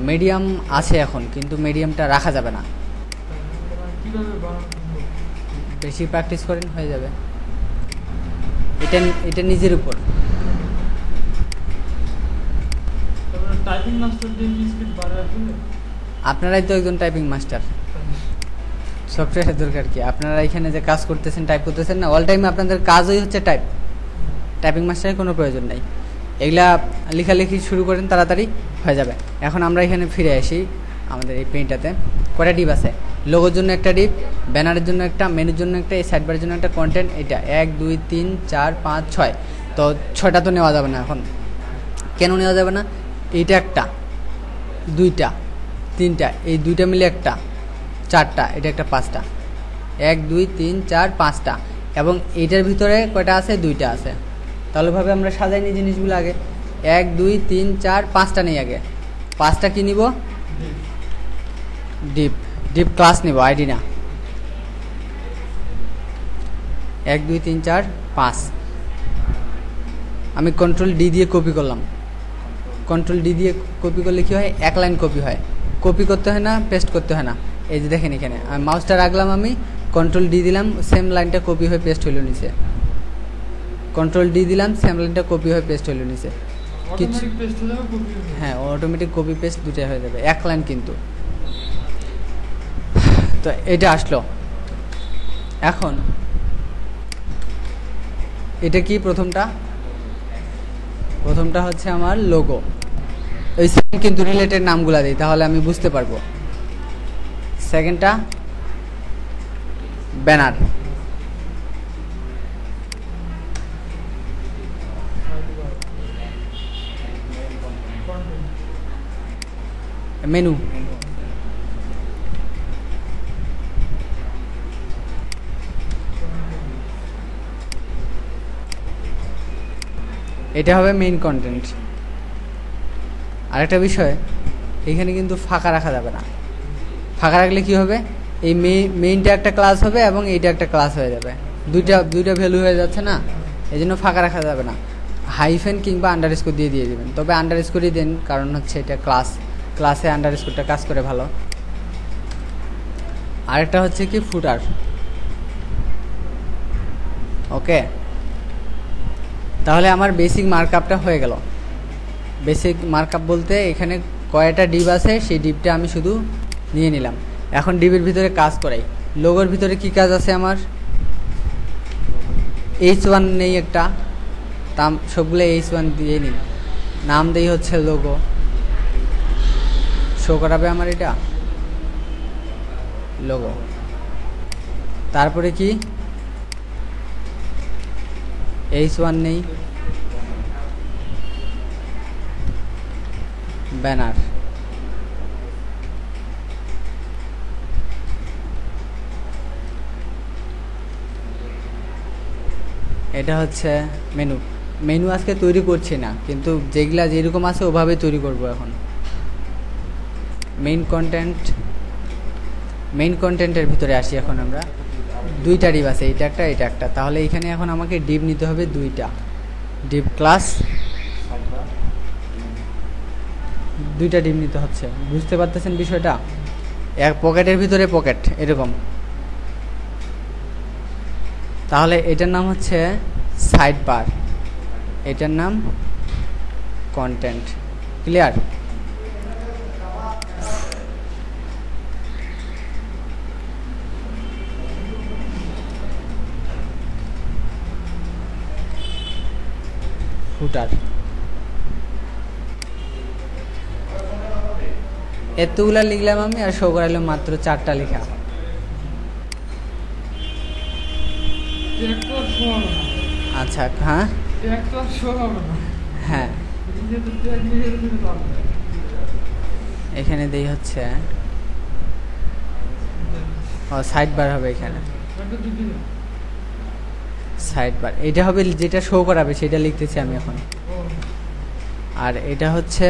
মিডিয়াম আছে এখন, কিন্তু মিডিয়ামটা রাখা যাবে না। বেশি প্র্যাকটিস করেন হয়ে যাবে। এটা এটা নিজের উপর। টাইপিং মাস্টার দিয়ে কি স্পিড বাড়ে আসলে? আপনারাই তো একজন টাইপিং মাস্টার। সফটওয়্যারের দরকার কি? আপনারা এখানে যে কাজ করতেছেন, টাইপ করতেছেন না, অল টাইম আপনাদের কাজই হচ্ছে টাইপ। টাইপিং মাস্টারের কোনো প্রয়োজন নাই। এগুলা লেখালেখি শুরু করেন, তাড়াতাড়ি হয়ে যাবে। এখন আমরা এখানে ফিরে আসি আমাদের এই পেইন্টটাতে। কয়টা ডিপ আছে? লোগোর জন্য একটা ডিপ, ব্যানারের জন্য একটা, মেনুর জন্য একটা, এই সাইড বারের জন্য একটা, কন্টেন্ট এটা 1 2 3 4 5 6। তো 6টা তো নেওয়া যাবে না এখন। কেন নেওয়া যাবে না? এইটা একটা, দুইটা, তিনটা, এই দুইটা মিলে একটা, চারটা, এটা একটা, পাঁচটা। 1 2 3 4 5টা। এবং এইটার ভিতরে কয়টা আছে? দুইটা আছে। তাহলে ভাবে আমরা সাজাই নিই জিনিসগুলো। আগে 1 2 3 4 5টা নেই। আগে 5টা কি নিব? ডিপ। ডিপ ক্লাস নিব, আইডি না। 1 2 3 4 5। আমি কন্ট্রোল ডি দিয়ে কপি করলাম। কন্ট্রোল ডি দিয়ে কপি করলে কি হয়? এক লাইন কপি হয়। কপি করতে হয় না, পেস্ট করতে হয় না। এই যে দেখেন এখানে আমি মাউসটা রাখলাম, আমি কন্ট্রোল ডি দিলাম, সেম লাইনটা কপি হয়ে পেস্ট হইল নিচে। কন্ট্রোল ডি দিলাম, সেম লাইনটা কপি হয়ে পেস্ট হইল নিচে। কিছু হ্যাঁ, অটোমেটিক কপি পেস্ট দুটাই হয়ে যাবে, এক লাইন কিন্তু। তো এটা আসলো। এখন এটা কি? প্রথমটা হচ্ছে আমার লোগো। এই সেম কিন্তু রিলেটেড নামগুলা দিই, তাহলে আমি বুঝতে পারবো। সেকেন্ডটা ব্যানার। মেনু। এটা হবে মেইন কন্টেন্ট। আরেকটা বিষয়, এখানে কিন্তু ফাঁকা রাখা যাবে না। ফাঁকা রাখলে কি হবে? এই মেইনটা একটা ক্লাস হবে এবং এইটা একটা ক্লাস হয়ে যাবে, দুইটা ভ্যালু হয়ে যাচ্ছে না। এই জন্য ফাঁকা রাখা যাবে না। হাইফেন কিংবা আন্ডারস্কোর দিয়ে দিবেন। তবে আন্ডারস্কোরই দেন, কারণ হচ্ছে এটা ক্লাসে আন্ডারস্কোরটা কাজ করে ভালো। আরেকটা হচ্ছে কি? ফুটার। ওকে, তাহলে আমার বেসিক মার্কআপটা হয়ে গেল। বেসিক মার্কআপ বলতে এখানে কয়টা ডিপ আছে সেই ডিপটা আমি শুধু নিয়ে নিলাম। এখন ডিপের ভিতরে কাজ করাই। লোগোর ভিতরে কি কাজ আছে আমার? H1 নেই একটা, সবগুলো H1 দিয়ে নিই। নাম দেই হচ্ছে লোগো। শো করাবে আমার এটা লোগো। তারপরে কি? H1 নেই, ব্যানার। এটা হচ্ছে মেনু আজকে তৈরি করছি না, কিন্তু যেগুলা যেরকম আছে ওভাবে তৈরি করব। এখন মেইন কন্টেন্টের ভিতরে আসি। এখন আমরা দুইটা ডিপ আছে, এটা একটা। তাহলে এখানে এখন আমাকে ডিপ নিতে হবে দুইটা। ডিপ ক্লাস, দুইটা ডিপ নিতে হচ্ছে। বুঝতে পারতেছেন বিষয়টা? এক পকেটের ভিতরে পকেট এরকম। তাহলে এটার নাম হচ্ছে সাইড বার, এটার নাম কন্টেন্ট। ক্লিয়ার? ফুটার। এতগুলা লিখলাম আমি, আর শো করাইলাম মাত্র 4টা লেখা। আচ্ছা, হ্যাঁ হ্যাঁ, এখানে দেই হচ্ছে সাইড বার হবে এখানে, একটা দুই দিন সাইড বার এটা হবে যেটা শো করাবে সেটা লিখতেছি আমি এখন। ও আর এটা হচ্ছে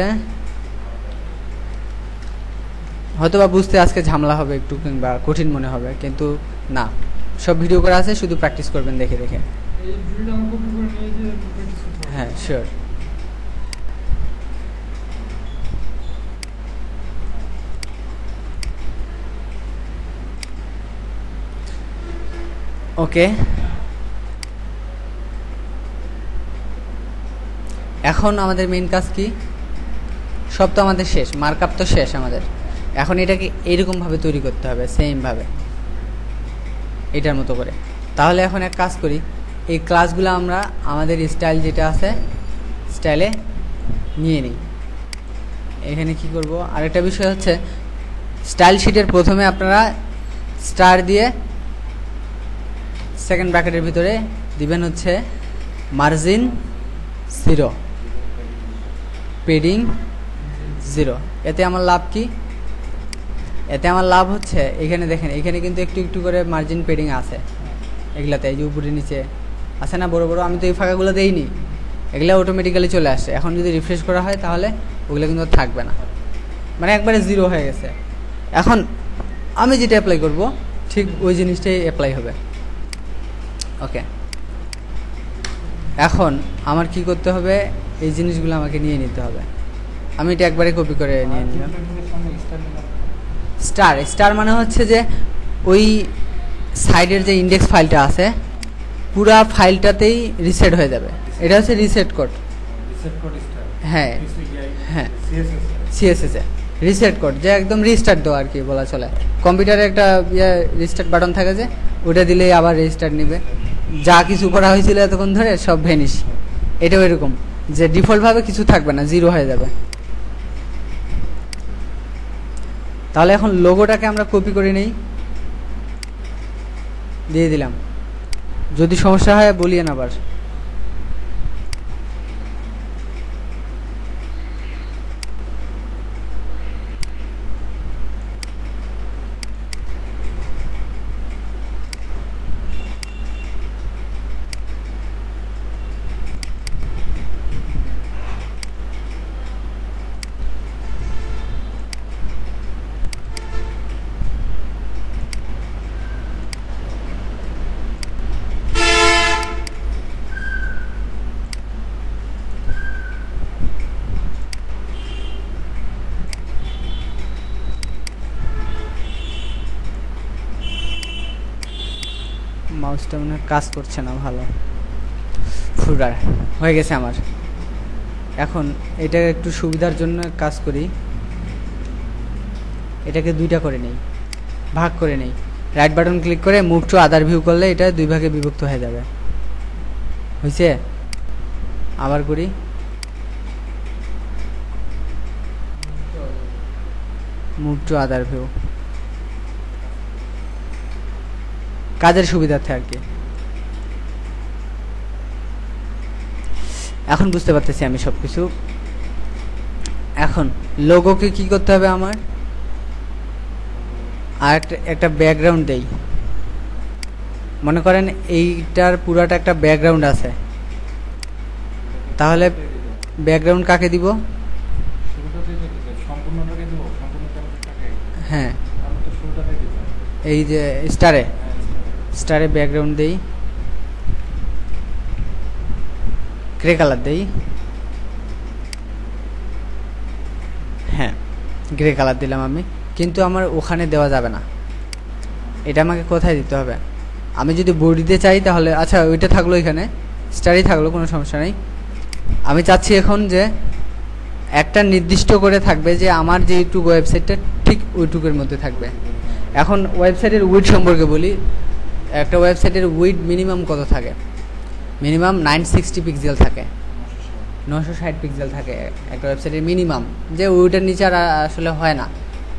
হয়তো বা বুঝতে আজকে ঝামেলা হবে একটু কিংবা কঠিন মনে হবে, কিন্তু না, সব ভিডিও করা আছে, শুধু প্র্যাকটিস করবেন দেখে দেখে। এই ভিডিওটা আমি কপি করে নিয়ে যে প্র্যাকটিস করতে হবে। হ্যাঁ শিওর। ওকে, এখন আমাদের মেইন কাজ কি? সব তো আমাদের শেষ, মার্কআপ তো শেষ আমাদের। এখন এটাকে এইরকমভাবে তৈরি করতে হবে, সেমভাবে এটার মতো করে। তাহলে এখন এক কাজ করি, এই ক্লাসগুলো আমরা আমাদের স্টাইল যেটা আছে স্টাইলে নিয়ে নিই। এখানে কি করব, আরেকটা বিষয় হচ্ছে স্টাইল শিটের প্রথমে আপনারা স্টার দিয়ে সেকেন্ড ব্র্যাকেটের ভিতরে দিবেন হচ্ছে মার্জিন 0, পেডিং 0। এতে আমার লাভ কি? এতে আমার লাভ হচ্ছে এখানে দেখেন, এখানে কিন্তু একটু একটু করে মার্জিন পেডিং আছে এগুলাতে, এই যে উপরে নিচে আছে না বড় বড়, আমি তো এই ফাঁকাগুলো দেইনি, এগুলো অটোমেটিক্যালি চলে আসে। এখন যদি রিফ্রেশ করা হয় তাহলে ওগুলো কিন্তু থাকবে না, মানে একবারে 0 হয়ে গেছে। এখন আমি যেটা অ্যাপ্লাই করব ঠিক ওই জিনিসটাই অ্যাপ্লাই হবে। ওকে, এখন আমার কি করতে হবে, এই জিনিসগুলো আমাকে নিয়ে নিতে হবে। আমি এটা একবারে কপি করে নিয়ে নিলাম। স্টার, স্টার মানে হচ্ছে যে ওই সাইডের যে ইন্ডেক্স ফাইলটা আছে পুরা ফাইলটাতেই রিসেট হয়ে যাবে, এটা হচ্ছে রিসেট কোড। হ্যাঁ হ্যাঁ, সিএসএস এ রিসেট কোড, যে একদম রিস্টার্ট দেওয়া আর কি বলা চলে। কম্পিউটারে একটা রিস্টার্ট বাটন থাকে যে, ওটা দিলেই আবার রিস্টার্ট নেবে, যা কিছু করা হয়েছিল এতক্ষণ ধরে সব ভ্যানিশ। এটাও এরকম যে ডিফল্টভাবে কিছু থাকবে না, 0 হয়ে যাবে। তাহলে এখন লোগোটাকে আমরা কপি করে নেই, দিয়ে দিলাম। যদি সমস্যা হয় বলিয়েন আবার। মাউসটা মনে হয় কাজ করছে না ভালো, ফুরার হয়ে গেছে আমার। এখন এটা একটু সুবিধার জন্য কাজ করি, এটাকে দুইটা করে নেই, ভাগ করে নেই। রাইট বাটন ক্লিক করে মুভ টু আদার ভিউ করলে এটা দুই ভাগে বিভক্ত হয়ে যাবে। হয়েছে? আবার করি, মুভ টু আদার ভিউ, কাজের সুবিধার্থে আর কি। এখন বুঝতে পারতেছি আমি সবকিছু। এখন লোগোকে কি করতে হবে আমার, আর একটা ব্যাকগ্রাউন্ড দেই। মনে করেন এইটার পুরাটা একটা ব্যাকগ্রাউন্ড আছে, তাহলে ব্যাকগ্রাউন্ড কাকে দিব? হ্যাঁ, এই যে স্টারে, স্টারে ব্যাকগ্রাউন্ড দেই, গ্রে কালার দেই। হ্যাঁ, গ্রে কালার দিলাম আমি, কিন্তু আমার ওখানে দেওয়া যাবে না, এটা আমাকে কোথায় দিতে হবে? আমি যদি বডিতে চাই তাহলে আচ্ছা ওইটা থাকলো, এখানে স্টারই থাকলো, কোনো সমস্যা নেই। আমি চাচ্ছি এখন যে একটা নির্দিষ্ট করে থাকবে যে আমার যে ইউটিউব ওয়েবসাইটটা ঠিক ওইটুকের মধ্যে থাকবে। এখন ওয়েবসাইটের উইড সম্পর্কে বলি, একটা ওয়েবসাইটের উইড মিনিমাম কত থাকে? মিনিমাম 960 পিক্সেল থাকে, 960 পিক্সেল থাকে একটা ওয়েবসাইটের মিনিমাম, যে উইডের নিচে আর আসলে হয় না,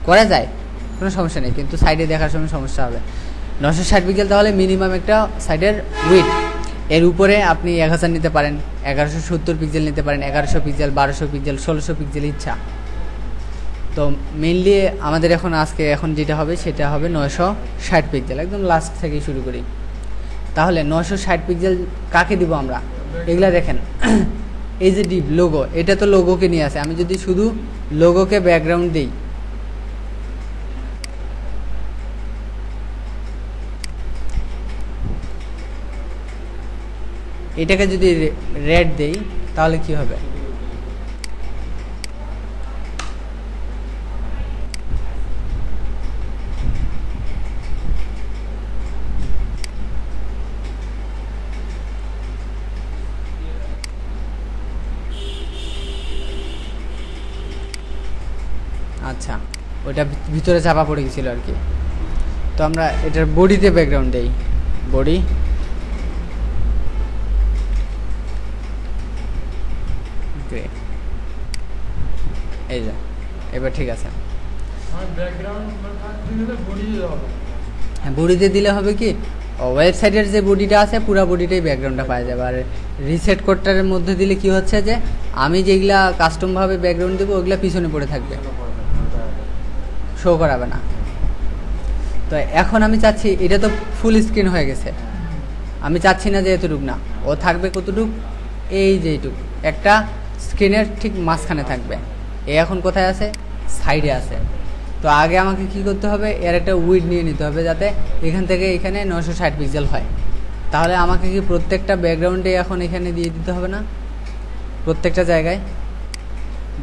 করা যায় কোনো সমস্যা নেই, কিন্তু সাইডে দেখার সময় সমস্যা হবে। 960 পিক্সেল তাহলে মিনিমাম একটা সাইডের উইড। এর উপরে আপনি 1000 নিতে পারেন, 1170 পিক্সেল নিতে পারেন, 1100 পিক্সেল, 1200 পিক্সেল, 1600 পিক্সেল, ইচ্ছা। তো মেইনলি আমাদের এখন যেটা হবে সেটা হবে 960 পিক্সেল, একদম লাস্ট থেকে শুরু করি। তাহলে 960 পিক্সেল কাকে দিব আমরা? এগুলা দেখেন এই যে ডিপ লোগো, এটা তো লোগোকে নিয়ে আসে। আমি যদি শুধু লোগোকে ব্যাকগ্রাউন্ড দিই, এটাকে যদি রেড দেই তাহলে কি হবে? আচ্ছা, ওইটা ভিতরে চাপা পড়ে গেছিল আর কি। তো আমরা এটার বডিতে ব্যাকগ্রাউন্ড দেই, বডি এই যে, এবার ঠিক আছে। হ্যাঁ, বডিতে দিলে হবে কি, ওয়েবসাইটের যে বডিটা আছে পুরো বডিটাই ব্যাকগ্রাউন্ডটা পাওয়া যাবে। আর রিসেট কোডটার মধ্যে দিলে কি হচ্ছে যে আমি যেগুলা কাস্টমভাবে ব্যাকগ্রাউন্ড দেবো ওগুলা পিছনে পড়ে থাকবে, শো করাবে না। তো এখন আমি চাচ্ছি, এটা তো ফুল স্ক্রিন হয়ে গেছে, আমি চাচ্ছি না যে এতটুক না, ও থাকবে কতটুক, এই যে এইটুক একটা স্ক্রিনের ঠিক মাঝখানে থাকবে। এ এখন কোথায় আছে? সাইডে আছে। তো আগে আমাকে কি করতে হবে, এর একটা উইড নিয়ে নিতে হবে যাতে এখান থেকে এখানে 960 পিক্সেল হয়। তাহলে আমাকে কি প্রত্যেকটা ব্যাকগ্রাউন্ডে এখন এখানে দিয়ে দিতে হবে না? প্রত্যেকটা জায়গায়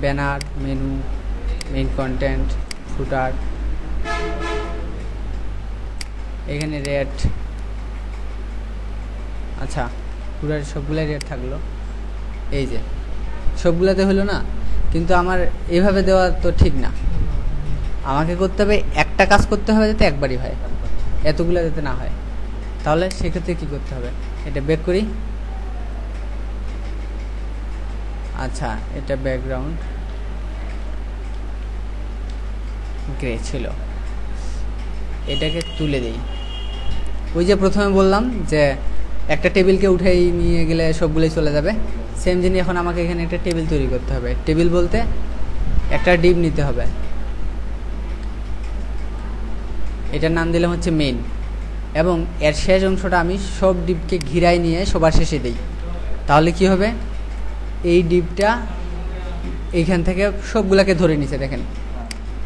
ব্যানার, মেনু, মেইন কন্টেন্ট, ফুটার, এখানে রেড। আচ্ছা, পুরো সবগুলাই রেড থাকলো, এই যে সবগুলাতে হলো না। কিন্তু আমার এভাবে দেওয়া তো ঠিক না, আমাকে করতে হবে একটা কাজ করতে হবে যাতে একবারই হয়, এতগুলো যাতে না হয়। তাহলে সেক্ষেত্রে কি করতে হবে, এটা ব্যাক করি। আচ্ছা, এটা ব্যাকগ্রাউন্ড গ্রে ছিল, এটাকে তুলে দেই। ওই যে প্রথমে বললাম যে একটা টেবিলকে উঠেই নিয়ে গেলে সবগুলোই চলে যাবে, সেম জিনিস এখন আমাকে এখানে একটা টেবিল তৈরি করতে হবে। টেবিল বলতে একটা ডিপ নিতে হবে, এটার নাম দিলাম হচ্ছে মেইন, এবং এর শেষ অংশটা আমি সব ডিপকে ঘিরাই নিয়ে সবার শেষে দিই। তাহলে কি হবে, এই ডিপটা এইখান থেকে সবগুলাকে ধরে নিছে, দেখেন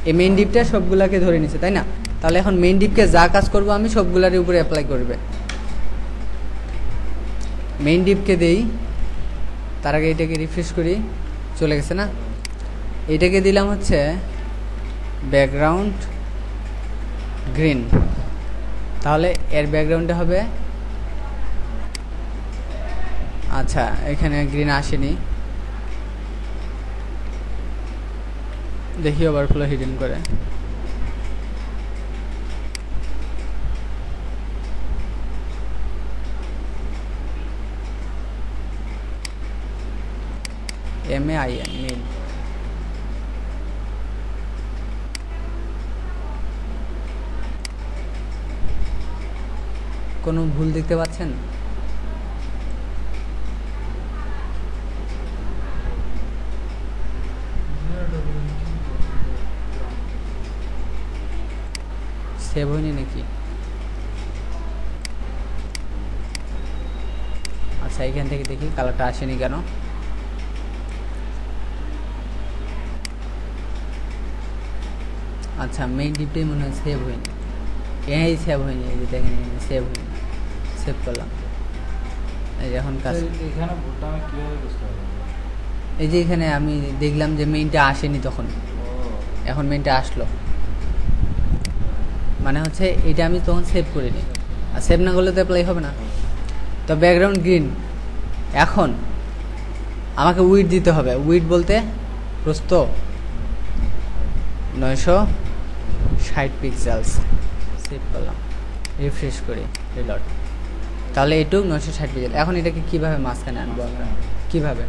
এই মেইন ডিপটা সবগুলাকে ধরে নিছে, তাই না? তাহলে এখন মেইন ডিপকে যা কাজ করব আমি সবগুলার উপরে অ্যাপ্লাই করবে। মেইন ডিপকে দেই, তার আগে এটাকে রিফ্রেশ করি, চলে গেছে না? এটাকে দিলাম হচ্ছে ব্যাকগ্রাউন্ড গ্রিন, তাহলে এর ব্যাকগ্রাউন্ডে হবে, আচ্ছা এখানে গ্রিন আসেনি, দেখি ওভারফ্লো হিডেন করে। MAIN মেইন, কোনো ভুল দেখতে পাচ্ছেন? সেভ হয়নি নাকি? আচ্ছা, এখান থেকে দেখি কালারটা আসেনি কেন। আচ্ছা, মেইন ডিপটাই মনে হয় সেভ হয়নি, এই সেভ হয়নি, এই যে দেখেন সেভ হয়নি। সেভ করলাম, এই যে এখন কাজ, এখানে ভুলটা আমি কিভাবে বুঝতে পারবো? এই যে এখানে আমি দেখলাম যে মেইনটা আসেনি, তখন এখন মেইনটা আসলো, মানে হচ্ছে এটা আমি তখন সেভ করিনি, আর সেভ না করলে তো অ্যাপ্লাই হবে না। তো ব্যাকগ্রাউন্ড গ্রিন, এখন আমাকে উইড দিতে হবে। উইড বলতে প্রস্থ 960 পিক্সেলস। সেভ করলাম, রিফ্রেশ করি, রিলোড। তাহলে এটুক 960 পিক্সেল। এখন এটাকে কিভাবে মাঝখানে আনবো আমরা? কিভাবে?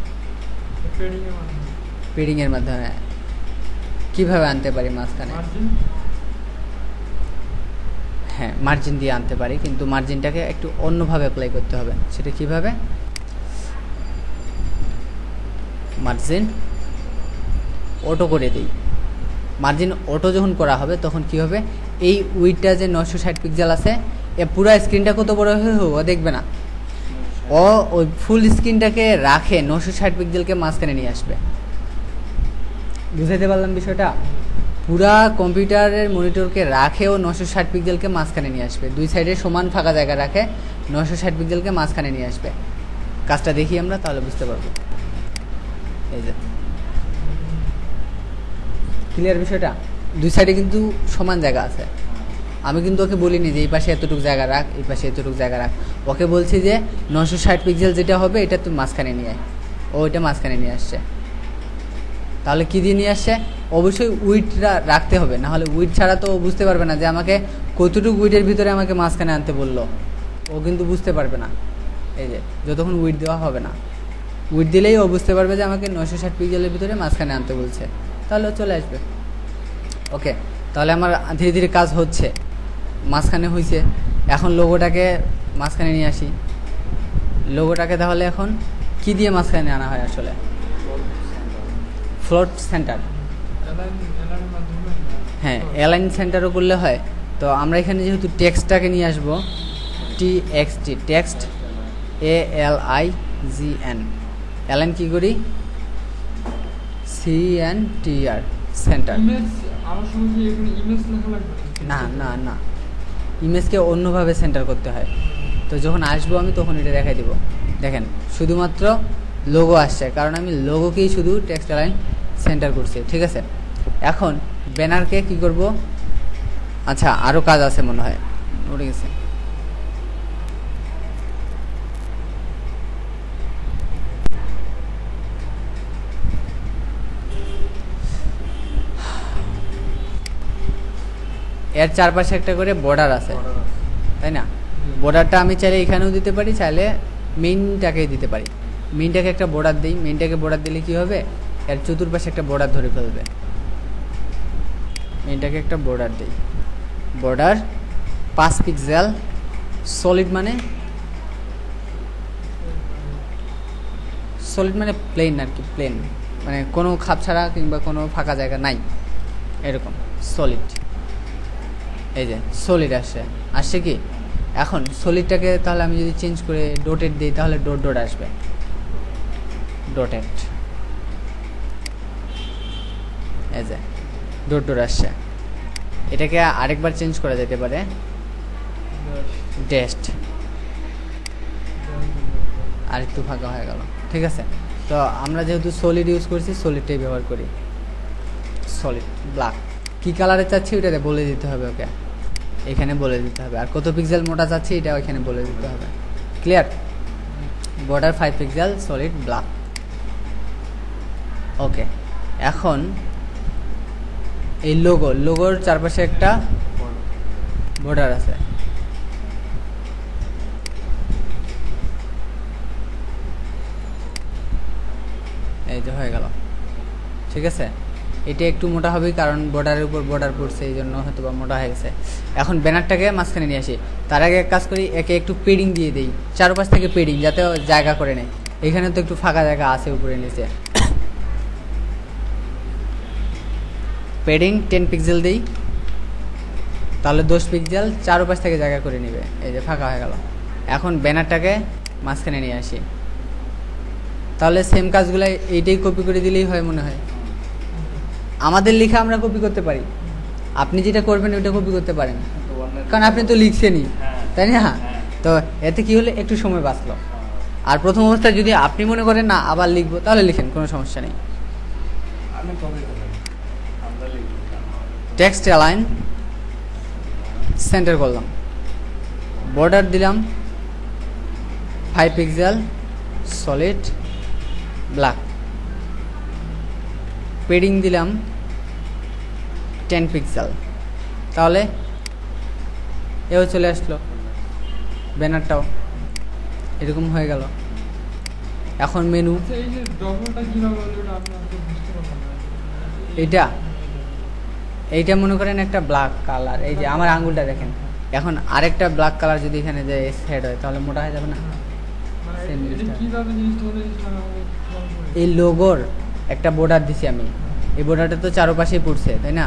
পেডিংয়ের মাধ্যমে। কিভাবে আনতে পারি মাঝখানে? হ্যাঁ, মার্জিন দিয়ে আনতে পারি, কিন্তু মার্জিনটাকে একটু অন্যভাবে অ্যাপ্লাই করতে হবে। সেটা কিভাবে? মার্জিন অটো করে দিই, মার্জিন অটো যখন করা হবে তখন কি হবে, এই উইডটা যে 960 পিক্সেল আছে এ পুরো স্ক্রিনটা কত বড় হয়ে ও দেখবে না, ও ওই ফুল স্ক্রিনটাকে রাখে 960 পিক্সেলকে মাঝখানে নিয়ে আসবে। বুঝাইতে পারলাম বিষয়টা? পুরা কম্পিউটারের মনিটরকে রাখেও 960 পিক্সেলকে মাঝখানে নিয়ে আসবে, দুই সাইডে সমান ফাঁকা জায়গা রাখে 960 পিক্সেলকে মাঝখানে নিয়ে আসবে। কাজটা দেখি আমরা, তাহলে বুঝতে পারবো। এই যে ক্লিয়ার বিষয়টা, দুই সাইডে কিন্তু সমান জায়গা আছে। আমি কিন্তু ওকে বলিনি যে এই পাশে এতটুকু জায়গা রাখ, এই পাশে এতটুকু জায়গা রাখ, ওকে বলছি যে 960 পিক্সেল যেটা হবে এটা তুই মাঝখানে নিয়ে আয়, ও ওইটা মাঝখানে নিয়ে আসছে। তাহলে কী দিয়ে নিয়ে আসছে, অবশ্যই উইডটা রাখতে হবে, না হলে উইড ছাড়া তো ও বুঝতে পারবে না যে আমাকে কতটুকু উইডের ভিতরে আমাকে মাঝখানে আনতে বললো, ও কিন্তু বুঝতে পারবে না। এই যে যতক্ষণ উইড দেওয়া হবে না, উইড দিলেই ও বুঝতে পারবে যে আমাকে 960 পিক্সেলের ভিতরে মাঝখানে আনতে বলছে, তাহলে ও চলে আসবে। ওকে, তাহলে আমার ধীরে ধীরে কাজ হচ্ছে, মাঝখানে হয়েছে। এখন লোগোটাকে মাঝখানে নিয়ে আসি। লোগোটাকে তাহলে এখন কি দিয়ে মাঝখানে আনা হয় আসলে? Float centre. হ্যাঁ, অ্যালাইন সেন্টারও করলে হয়। তো আমরা এখানে যেহেতু টেক্সটটাকে নিয়ে আসবো, TXT, টেক্সট ALIGN, অ্যালাইন কী করি, CENTR, সেন্টার। না না না, ইমেজকে অন্যভাবে সেন্টার করতে হয়। তো যখন আসবো আমি তখন এটা দেখাই দিব। দেখেন শুধুমাত্র লোগো আসছে, কারণ আমি লোগোকেই শুধু টেক্সট অ্যালাইন সেন্টার করছি, ঠিক আছে। এখন ব্যানারকে কি করব, আচ্ছা আরও কাজ আছে মনে হয়, উঠে গেছে। এর চারপাশে একটা করে বর্ডার আছে, তাই না? বর্ডারটা আমি চাইলে এখানেও দিতে পারি, চাইলে মেইনটাকে দিতে পারি। মেইনটাকে একটা বর্ডার দিই, মেইনটাকে বর্ডার দিলে কি হবে, এর চতুর্পাশে একটা বর্ডার ধরে ফেলবে। মেইনটাকে একটা বর্ডার দিই, বর্ডার 5 পিক্সেল, সলিড মানে প্লেন আর কি, প্লেন মানে কোনো খাপ ছাড়া কিংবা কোনো ফাঁকা জায়গা নাই, এরকম সলিড। এই যে সলিড আসছে কি। এখন সলিডটাকে তাহলে আমি যদি চেঞ্জ করে ডটেড দিই, তাহলে ডট ডট আসবে, ডটেড। এই যে ডট ডট আসছে। এটাকে আরেকবার চেঞ্জ করা যেতে পারে, ডেস্ট, আর একটু ফাঁকা হয়ে গেল, ঠিক আছে। তো আমরা যেহেতু সলিড ইউজ করছি, সলিডটাই ব্যবহার করি, সলিড ব্ল্যাক। কী কালারে চাচ্ছি ওইটাতে বলে দিতে হবে ওকে, এখানে বলে দিতে হবে। আর কত পিক্সেল মোটা চাচ্ছি এটা ওইখানে বলে দিতে হবে। Clear? Border 5 pixel, solid black. Okay, এখন এই লোগোর চারপাশে একটা বর্ডার আছে, এই যে হয়ে গেল, ঠিক আছে। এটা একটু মোটা হবে কারণ বর্ডারের উপর বর্ডার পড়ছে, এই জন্য হয়তো বা মোটা হয়ে গেছে। এখন ব্যানারটাকে মাঝখানে নিয়ে আসি। তার আগে এক কাজ করি, একে একটু পেডিং দিয়ে দিই, চারপাশ থেকে পেডিং, যাতে জায়গা করে নেয়। এখানে তো একটু ফাঁকা জায়গা আছে উপরে নিচে, পেডিং 10 পিক্সেল দিই, তাহলে 10 পিক্সেল চারপাশ থেকে জায়গা করে নেবে। এই যে ফাঁকা হয়ে গেল। এখন ব্যানারটাকে মাঝখানে নিয়ে আসি, তাহলে সেম কাজগুলো এইটাই কপি করে দিলেই হয় মনে হয়। আমাদের লেখা আমরা কপি করতে পারি, আপনি যেটা করবেন ওইটা কপি করতে পারেন, কারণ আপনি তো লিখছেনই, তাই না? তো এতে কি হলে একটু সময় বাঁচলো। আর প্রথম অবস্থায় যদি আপনি মনে করেন না আবার লিখবো, তাহলে লিখেন, কোনো সমস্যা নেই। টেক্সট অ্যালাইন সেন্টার করলাম, বর্ডার দিলাম 5 পিক্সেল, সলিড ব্ল্যাক, পেডিং দিলাম 10 পিক্সেল, তাহলে এও চলে আসলো, ব্যানারটাও এরকম হয়ে গেল। এখন মেনু, এইটা মনে করেন একটা ব্ল্যাক কালার, এই যে আমার আঙ্গুলটা দেখেন, এখন আরেকটা ব্ল্যাক কালার যদি এখানে যে সেট হয় তাহলে মোটা হয়ে যাবে না? এই লোগোর একটা বর্ডার দিছি আমি, এই বর্ডারটা তো চারপাশেই পড়ছে, তাই না?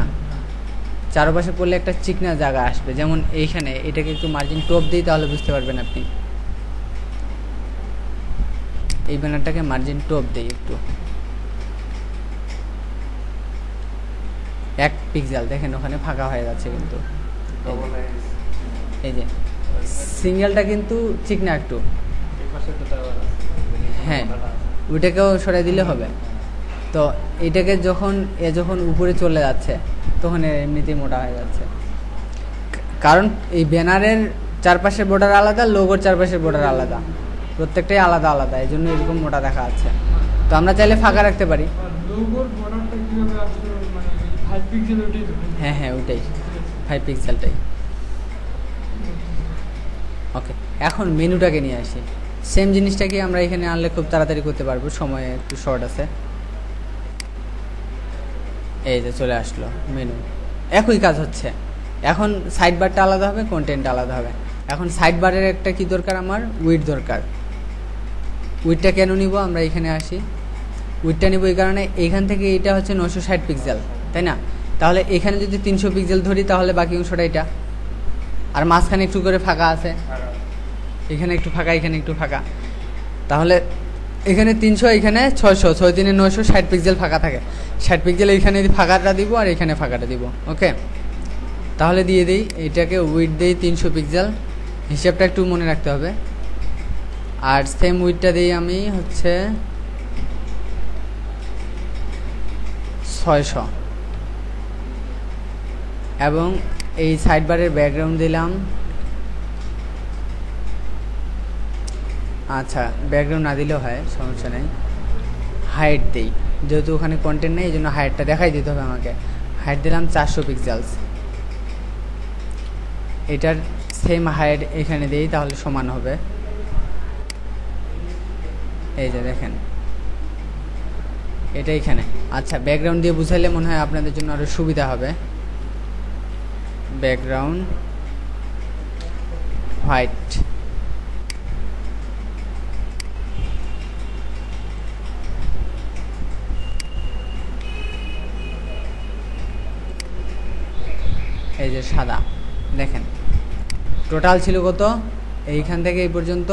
চারপাশে পড়লে একটা চিকনা জায়গা আসবে, যেমন এইখানে এটাকে একটু মার্জিন টপ দিই, তাহলে বুঝতে পারবেন আপনি। এই ব্যানারটাকে মার্জিন টপ দিই একটু, 1 পিক্সেল। দেখেন ওখানে ফাঁকা হয়ে যাচ্ছে, কিন্তু এই যে সিঙ্গেলটা কিন্তু চিকনা একটু। হ্যাঁ, ওইটাকেও সরাই দিলে হবে। তো এটাকে যখন উপরে চলে যাচ্ছে, তখন এমনিতেই মোটা হয়ে যাচ্ছে, কারণ এই ব্যানারের চারপাশের বর্ডার আলাদা, লোগোর চারপাশের বর্ডার আলাদা, প্রত্যেকটাই আলাদা আলাদা, এই জন্য এরকম মোটা দেখা যাচ্ছে। তো আমরা চাইলে ফাঁকা রাখতে পারি। হ্যাঁ হ্যাঁ, ওইটাই 5 পিক্সেলটাই। ওকে, এখন মেনুটাকে নিয়ে আসি। সেম জিনিসটাকে আমরা এখানে আনলে খুব তাড়াতাড়ি করতে পারবো, সময় একটু শর্ট আছে। এই যে চলে আসলো মেনু, একই কাজ হচ্ছে। এখন সাইড বারটা আলাদা হবে, কন্টেন্ট আলাদা হবে। এখন সাইড বারের একটা কি দরকার, আমার উইডথ দরকার। উইডথটা কেন নিব, আমরা এখানে আসি। উইডথটা নিব এই কারণে, এইখান থেকে এটা হচ্ছে 960 পিক্সেল, তাই না? তাহলে এখানে যদি 300 পিক্সেল ধরি, তাহলে বাকি অংশটা এটা, আর মাঝখানে একটু করে ফাঁকা আছে, এখানে একটু ফাঁকা, এখানে একটু ফাঁকা। তাহলে এখানে 300, এখানে 600, 6 3 960 পিক্সেল ফাঁকা থাকে। 60 পিক্সেল এখানে ফাঁকাটা দিব, আর এখানে ফাঁকাটা দিব। ওকে, তাহলে দিয়ে দিই, এটাকে উইডথ দিই 300 পিক্সেল, হিসাবটা একটু মনে রাখতে হবে। আর সেম উইডথটা দিই আমি হচ্ছে 600, এবং এই সাইড বারের ব্যাকগ্রাউন্ড দিলাম। আচ্ছা, ব্যাকগ্রাউন্ড না দিলেও হয়, সমস্যা নেই। হাইট দিই, যেহেতু ওখানে কন্টেন্ট নেই, এই জন্য হাইটটা দেখাই দিতে হবে আমাকে। হাইট দিলাম 400 পিক্সেলস। এটার সেম হাইট এখানে দিই, তাহলে সমান হবে। এই যে দেখেন, এটা এখানে। আচ্ছা, ব্যাকগ্রাউন্ড দিয়ে বুঝাইলে মনে হয় আপনাদের জন্য আরও সুবিধা হবে। ব্যাকগ্রাউন্ড হোয়াইট, এই যে সাদা। দেখেন টোটাল ছিল কত, এইখান থেকে এই পর্যন্ত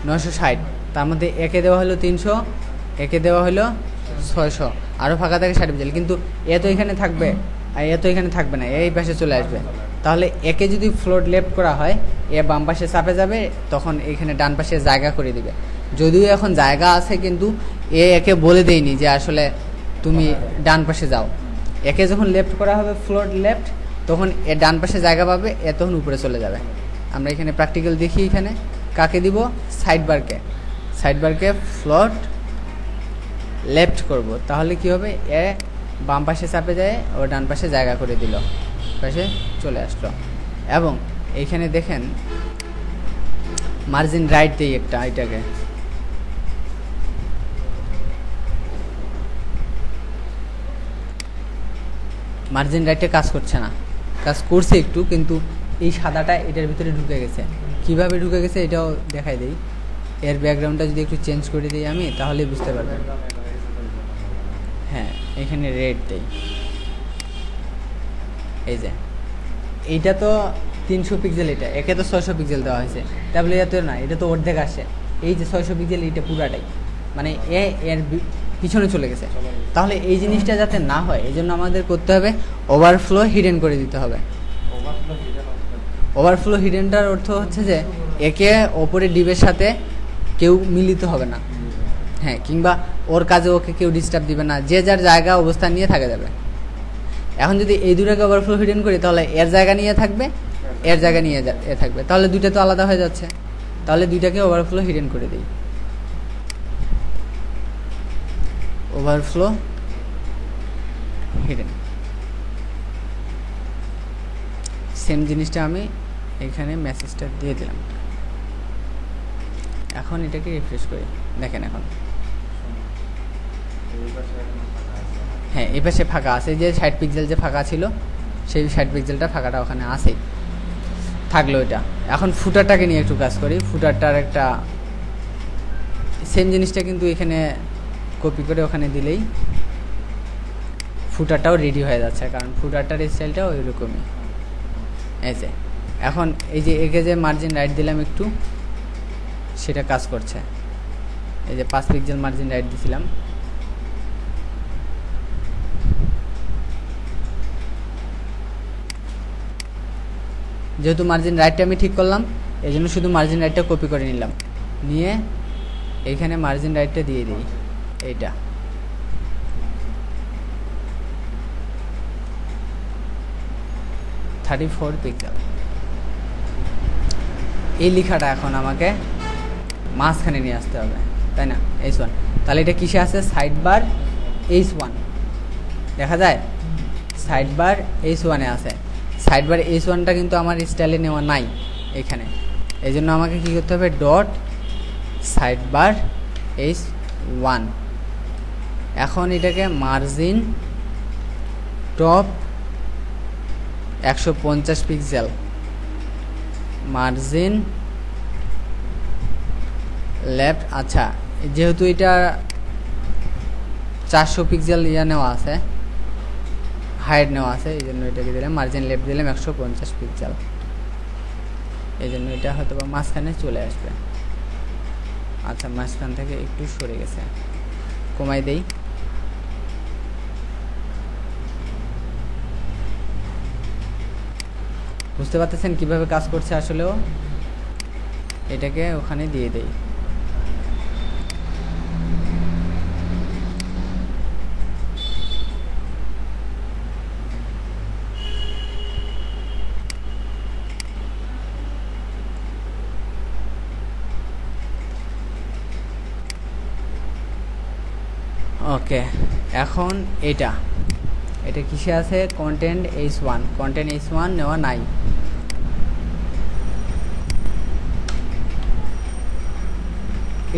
960, তার মধ্যে একে দেওয়া হলো 300, একে দেওয়া হলো 600, আরও ফাঁকা থাকে 60 পিক্সেল। কিন্তু এ তো এখানে থাকবে, আর এ তো এখানে থাকবে না, এই পাশে চলে আসবে। তাহলে একে যদি ফ্লোট লেফট করা হয়, এ বাম পাশে চাপে যাবে, তখন এখানে ডান পাশে জায়গা করে দিবে। যদিও এখন জায়গা আছে, কিন্তু একে বলে দেয়নি যে আসলে তুমি ডান পাশে যাও। একে যখন লেফট করা হবে, ফ্লোট লেফট, তখন এ ডান পাশে জায়গা পাবে, এ তখন উপরে চলে যাবে। আমরা এখানে প্র্যাকটিক্যাল দেখি। এখানে কাকে দিব, সাইড বারকে। সাইড বারকে ফ্লোট লেফট করব, তাহলে কি হবে, এ বাম পাশে চাপে যায়, ও ডান পাশে জায়গা করে দিল, পাশে চলে আসলো। এবং এইখানে দেখেন মার্জিন রাইট দিই একটা, এটাকে মার্জিন রাইটে কাজ করছে না, কাজ করছে একটু, কিন্তু এই সাদাটা এটার ভিতরে ঢুকে গেছে। কিভাবে ঢুকে গেছে এটাও দেখাই দেই। এর ব্যাকগ্রাউন্ডটা যদি একটু চেঞ্জ করে দিই আমি, তাহলে বুঝতে পারবেন। হ্যাঁ, এখানে রেড দেই। এই যে এইটা তো 300 পিক্সেল, এটা একে তো 600 পিক্সেল দেওয়া হয়েছে, তাহলে এত না, এটা তো অর্ধেক আসে। এই যে 600 পিক্সেল, এইটা পুরাটাই মানে এর পিছনে চলে গেছে। তাহলে এই জিনিসটা যাতে না হয়, এই জন্য আমাদের করতে হবে ওভারফ্লো হিডেন করে দিতে হবে। ওভারফ্লো হিডেনটার অর্থ হচ্ছে যে একে ওপরে ডিবের সাথে কেউ মিলিত হবে না, হ্যাঁ, কিংবা ওর কাজে ওকে কেউ ডিস্টার্ব দিবে না, যে যার জায়গা অবস্থান নিয়ে থাকে যাবে। এখন যদি এই দুটাকে ওভারফ্লো হিডেন করি, তাহলে এর জায়গা নিয়ে থাকবে, এর জায়গা নিয়ে এ থাকবে, তাহলে দুইটা তো আলাদা হয়ে যাচ্ছে। তাহলে দুইটাকে ওভারফ্লো হিডেন করে দিই। ওভারফ্লো হিডেন, সেম জিনিসটা আমি এখানে মেসেজটা দিয়ে দিলাম। এখন এটাকে রিফ্রেশ করি, দেখেন এখন হ্যাঁ, এই পাশে ফাঁকা আছে, যে 60 পিক্সেল যে ফাঁকা ছিল, সেই 60 পিক্সেলটা ফাঁকাটা ওখানে আছে, থাকলো এটা। এখন ফুটারটাকে নিয়ে একটু কাজ করি। ফুটারটার একটা সেম জিনিসটা কিন্তু এখানে কপি করে ওখানে দিলেই ফুটারটাও রেডি হয়ে যাচ্ছে, কারণ ফুটারটার স্টাইলটাও ওইরকমই। এই যে এখন এই যে একে যে মার্জিন রাইট দিলাম একটু, সেটা কাজ করছে। এই যে 5 পিক্সেল মার্জিন রাইট দিছিলাম, যেহেতু মার্জিন রাইটটা আমি ঠিক করলাম, এই জন্য শুধু মার্জিন রাইটটা কপি করে নিলাম, নিয়ে এইখানে মার্জিন রাইটটা দিয়ে দিই। এইটা (34 পিক্সেল। এই লেখাটা এখন আমাকে মাঝখানে নিয়ে আসতে হবে, তাই না? H1, তাহলে এটা কিসে আছে? সাইড বার H1 দেখা যায়, সাইড বার H1 এ আছে। সাইড বার H1টা কিন্তু আমার স্টাইলে নেওয়া নাই এখানে, এই জন্য আমাকে কী করতে হবে? Dot side bar H1। এখন এটাকে margin top 150 pixel, margin left. আচ্ছা, যেহেতু এটা 400 পিক্সেল নেওয়া আছে, হাইট নেওয়া আছে, এই জন্য এটাকে দিলাম মার্জিন লেফট, দিলাম 150 পিক্সেল। এই জন্য এটা হয়তো বা মাঝখানে চলে আসবে। আচ্ছা, মাঝখান থেকে একটু সরে গেছে, কমাই দেই। বুঝতে পারতেছেন কিভাবে কাজ করছে? আসলেও এটাকে ওখানে দিয়ে দেই। ওকে, এখন এটা কিসে আছে? কন্টেন্ট H1, কন্টেন্ট H1 নেওয়া নাই।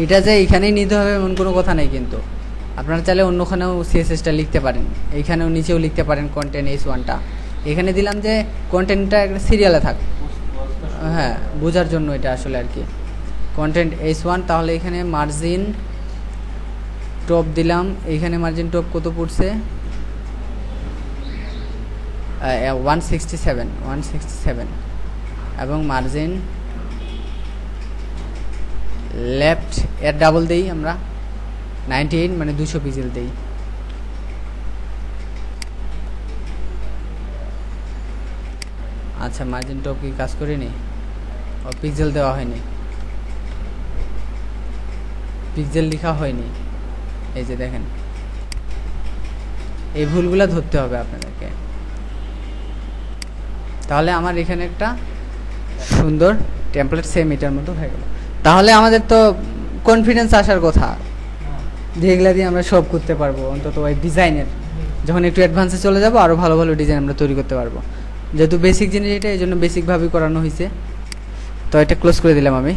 এটা যে এইখানেই নিতে হবে এমন কোনো কথা নেই, কিন্তু আপনারা চাইলে অন্যখানেও CSSটা লিখতে পারেন, এইখানেও নিচেও লিখতে পারেন কন্টেন্ট H1টা। এখানে দিলাম যে কন্টেন্টটা একটা সিরিয়ালে থাক, হ্যাঁ, বোঝার জন্য এটা আসলে আর কি। কন্টেন্ট H1, তাহলে এখানে মার্জিন টপ দিলাম, এইখানে মার্জিন টপ কত পড়ছে? 167, এবং মার্জিন লেফট এর ডাবল দেই আমরা, 98, মানে 200 পিক্সেল দেই। আচ্ছা, মার্জিন টপ কি কাজ করিনি? ও, পিক্সেল দেওয়া হয়নি, পিক্সেল লেখা হয়নি। এই যে দেখেন, এই ভুলগুলা ধরতে হবে আপনাদেরকে, তাহলে আমার এখানে একটা সুন্দর টেমপ্লেট সেম এটার মতো হয়ে গেল। তাহলে আমাদের তো কনফিডেন্স আসার কথা, যেগুলা দিয়ে আমরা সব করতে পারবো, অন্তত ওই ডিজাইনের। যখন একটু অ্যাডভান্সে চলে যাব, আরও ভালো ভালো ডিজাইন আমরা তৈরি করতে পারবো। যেহেতু বেসিক জিনিস এটা, এই জন্য বেসিকভাবেই করানো হয়েছে। তো এটা ক্লোজ করে দিলাম আমি।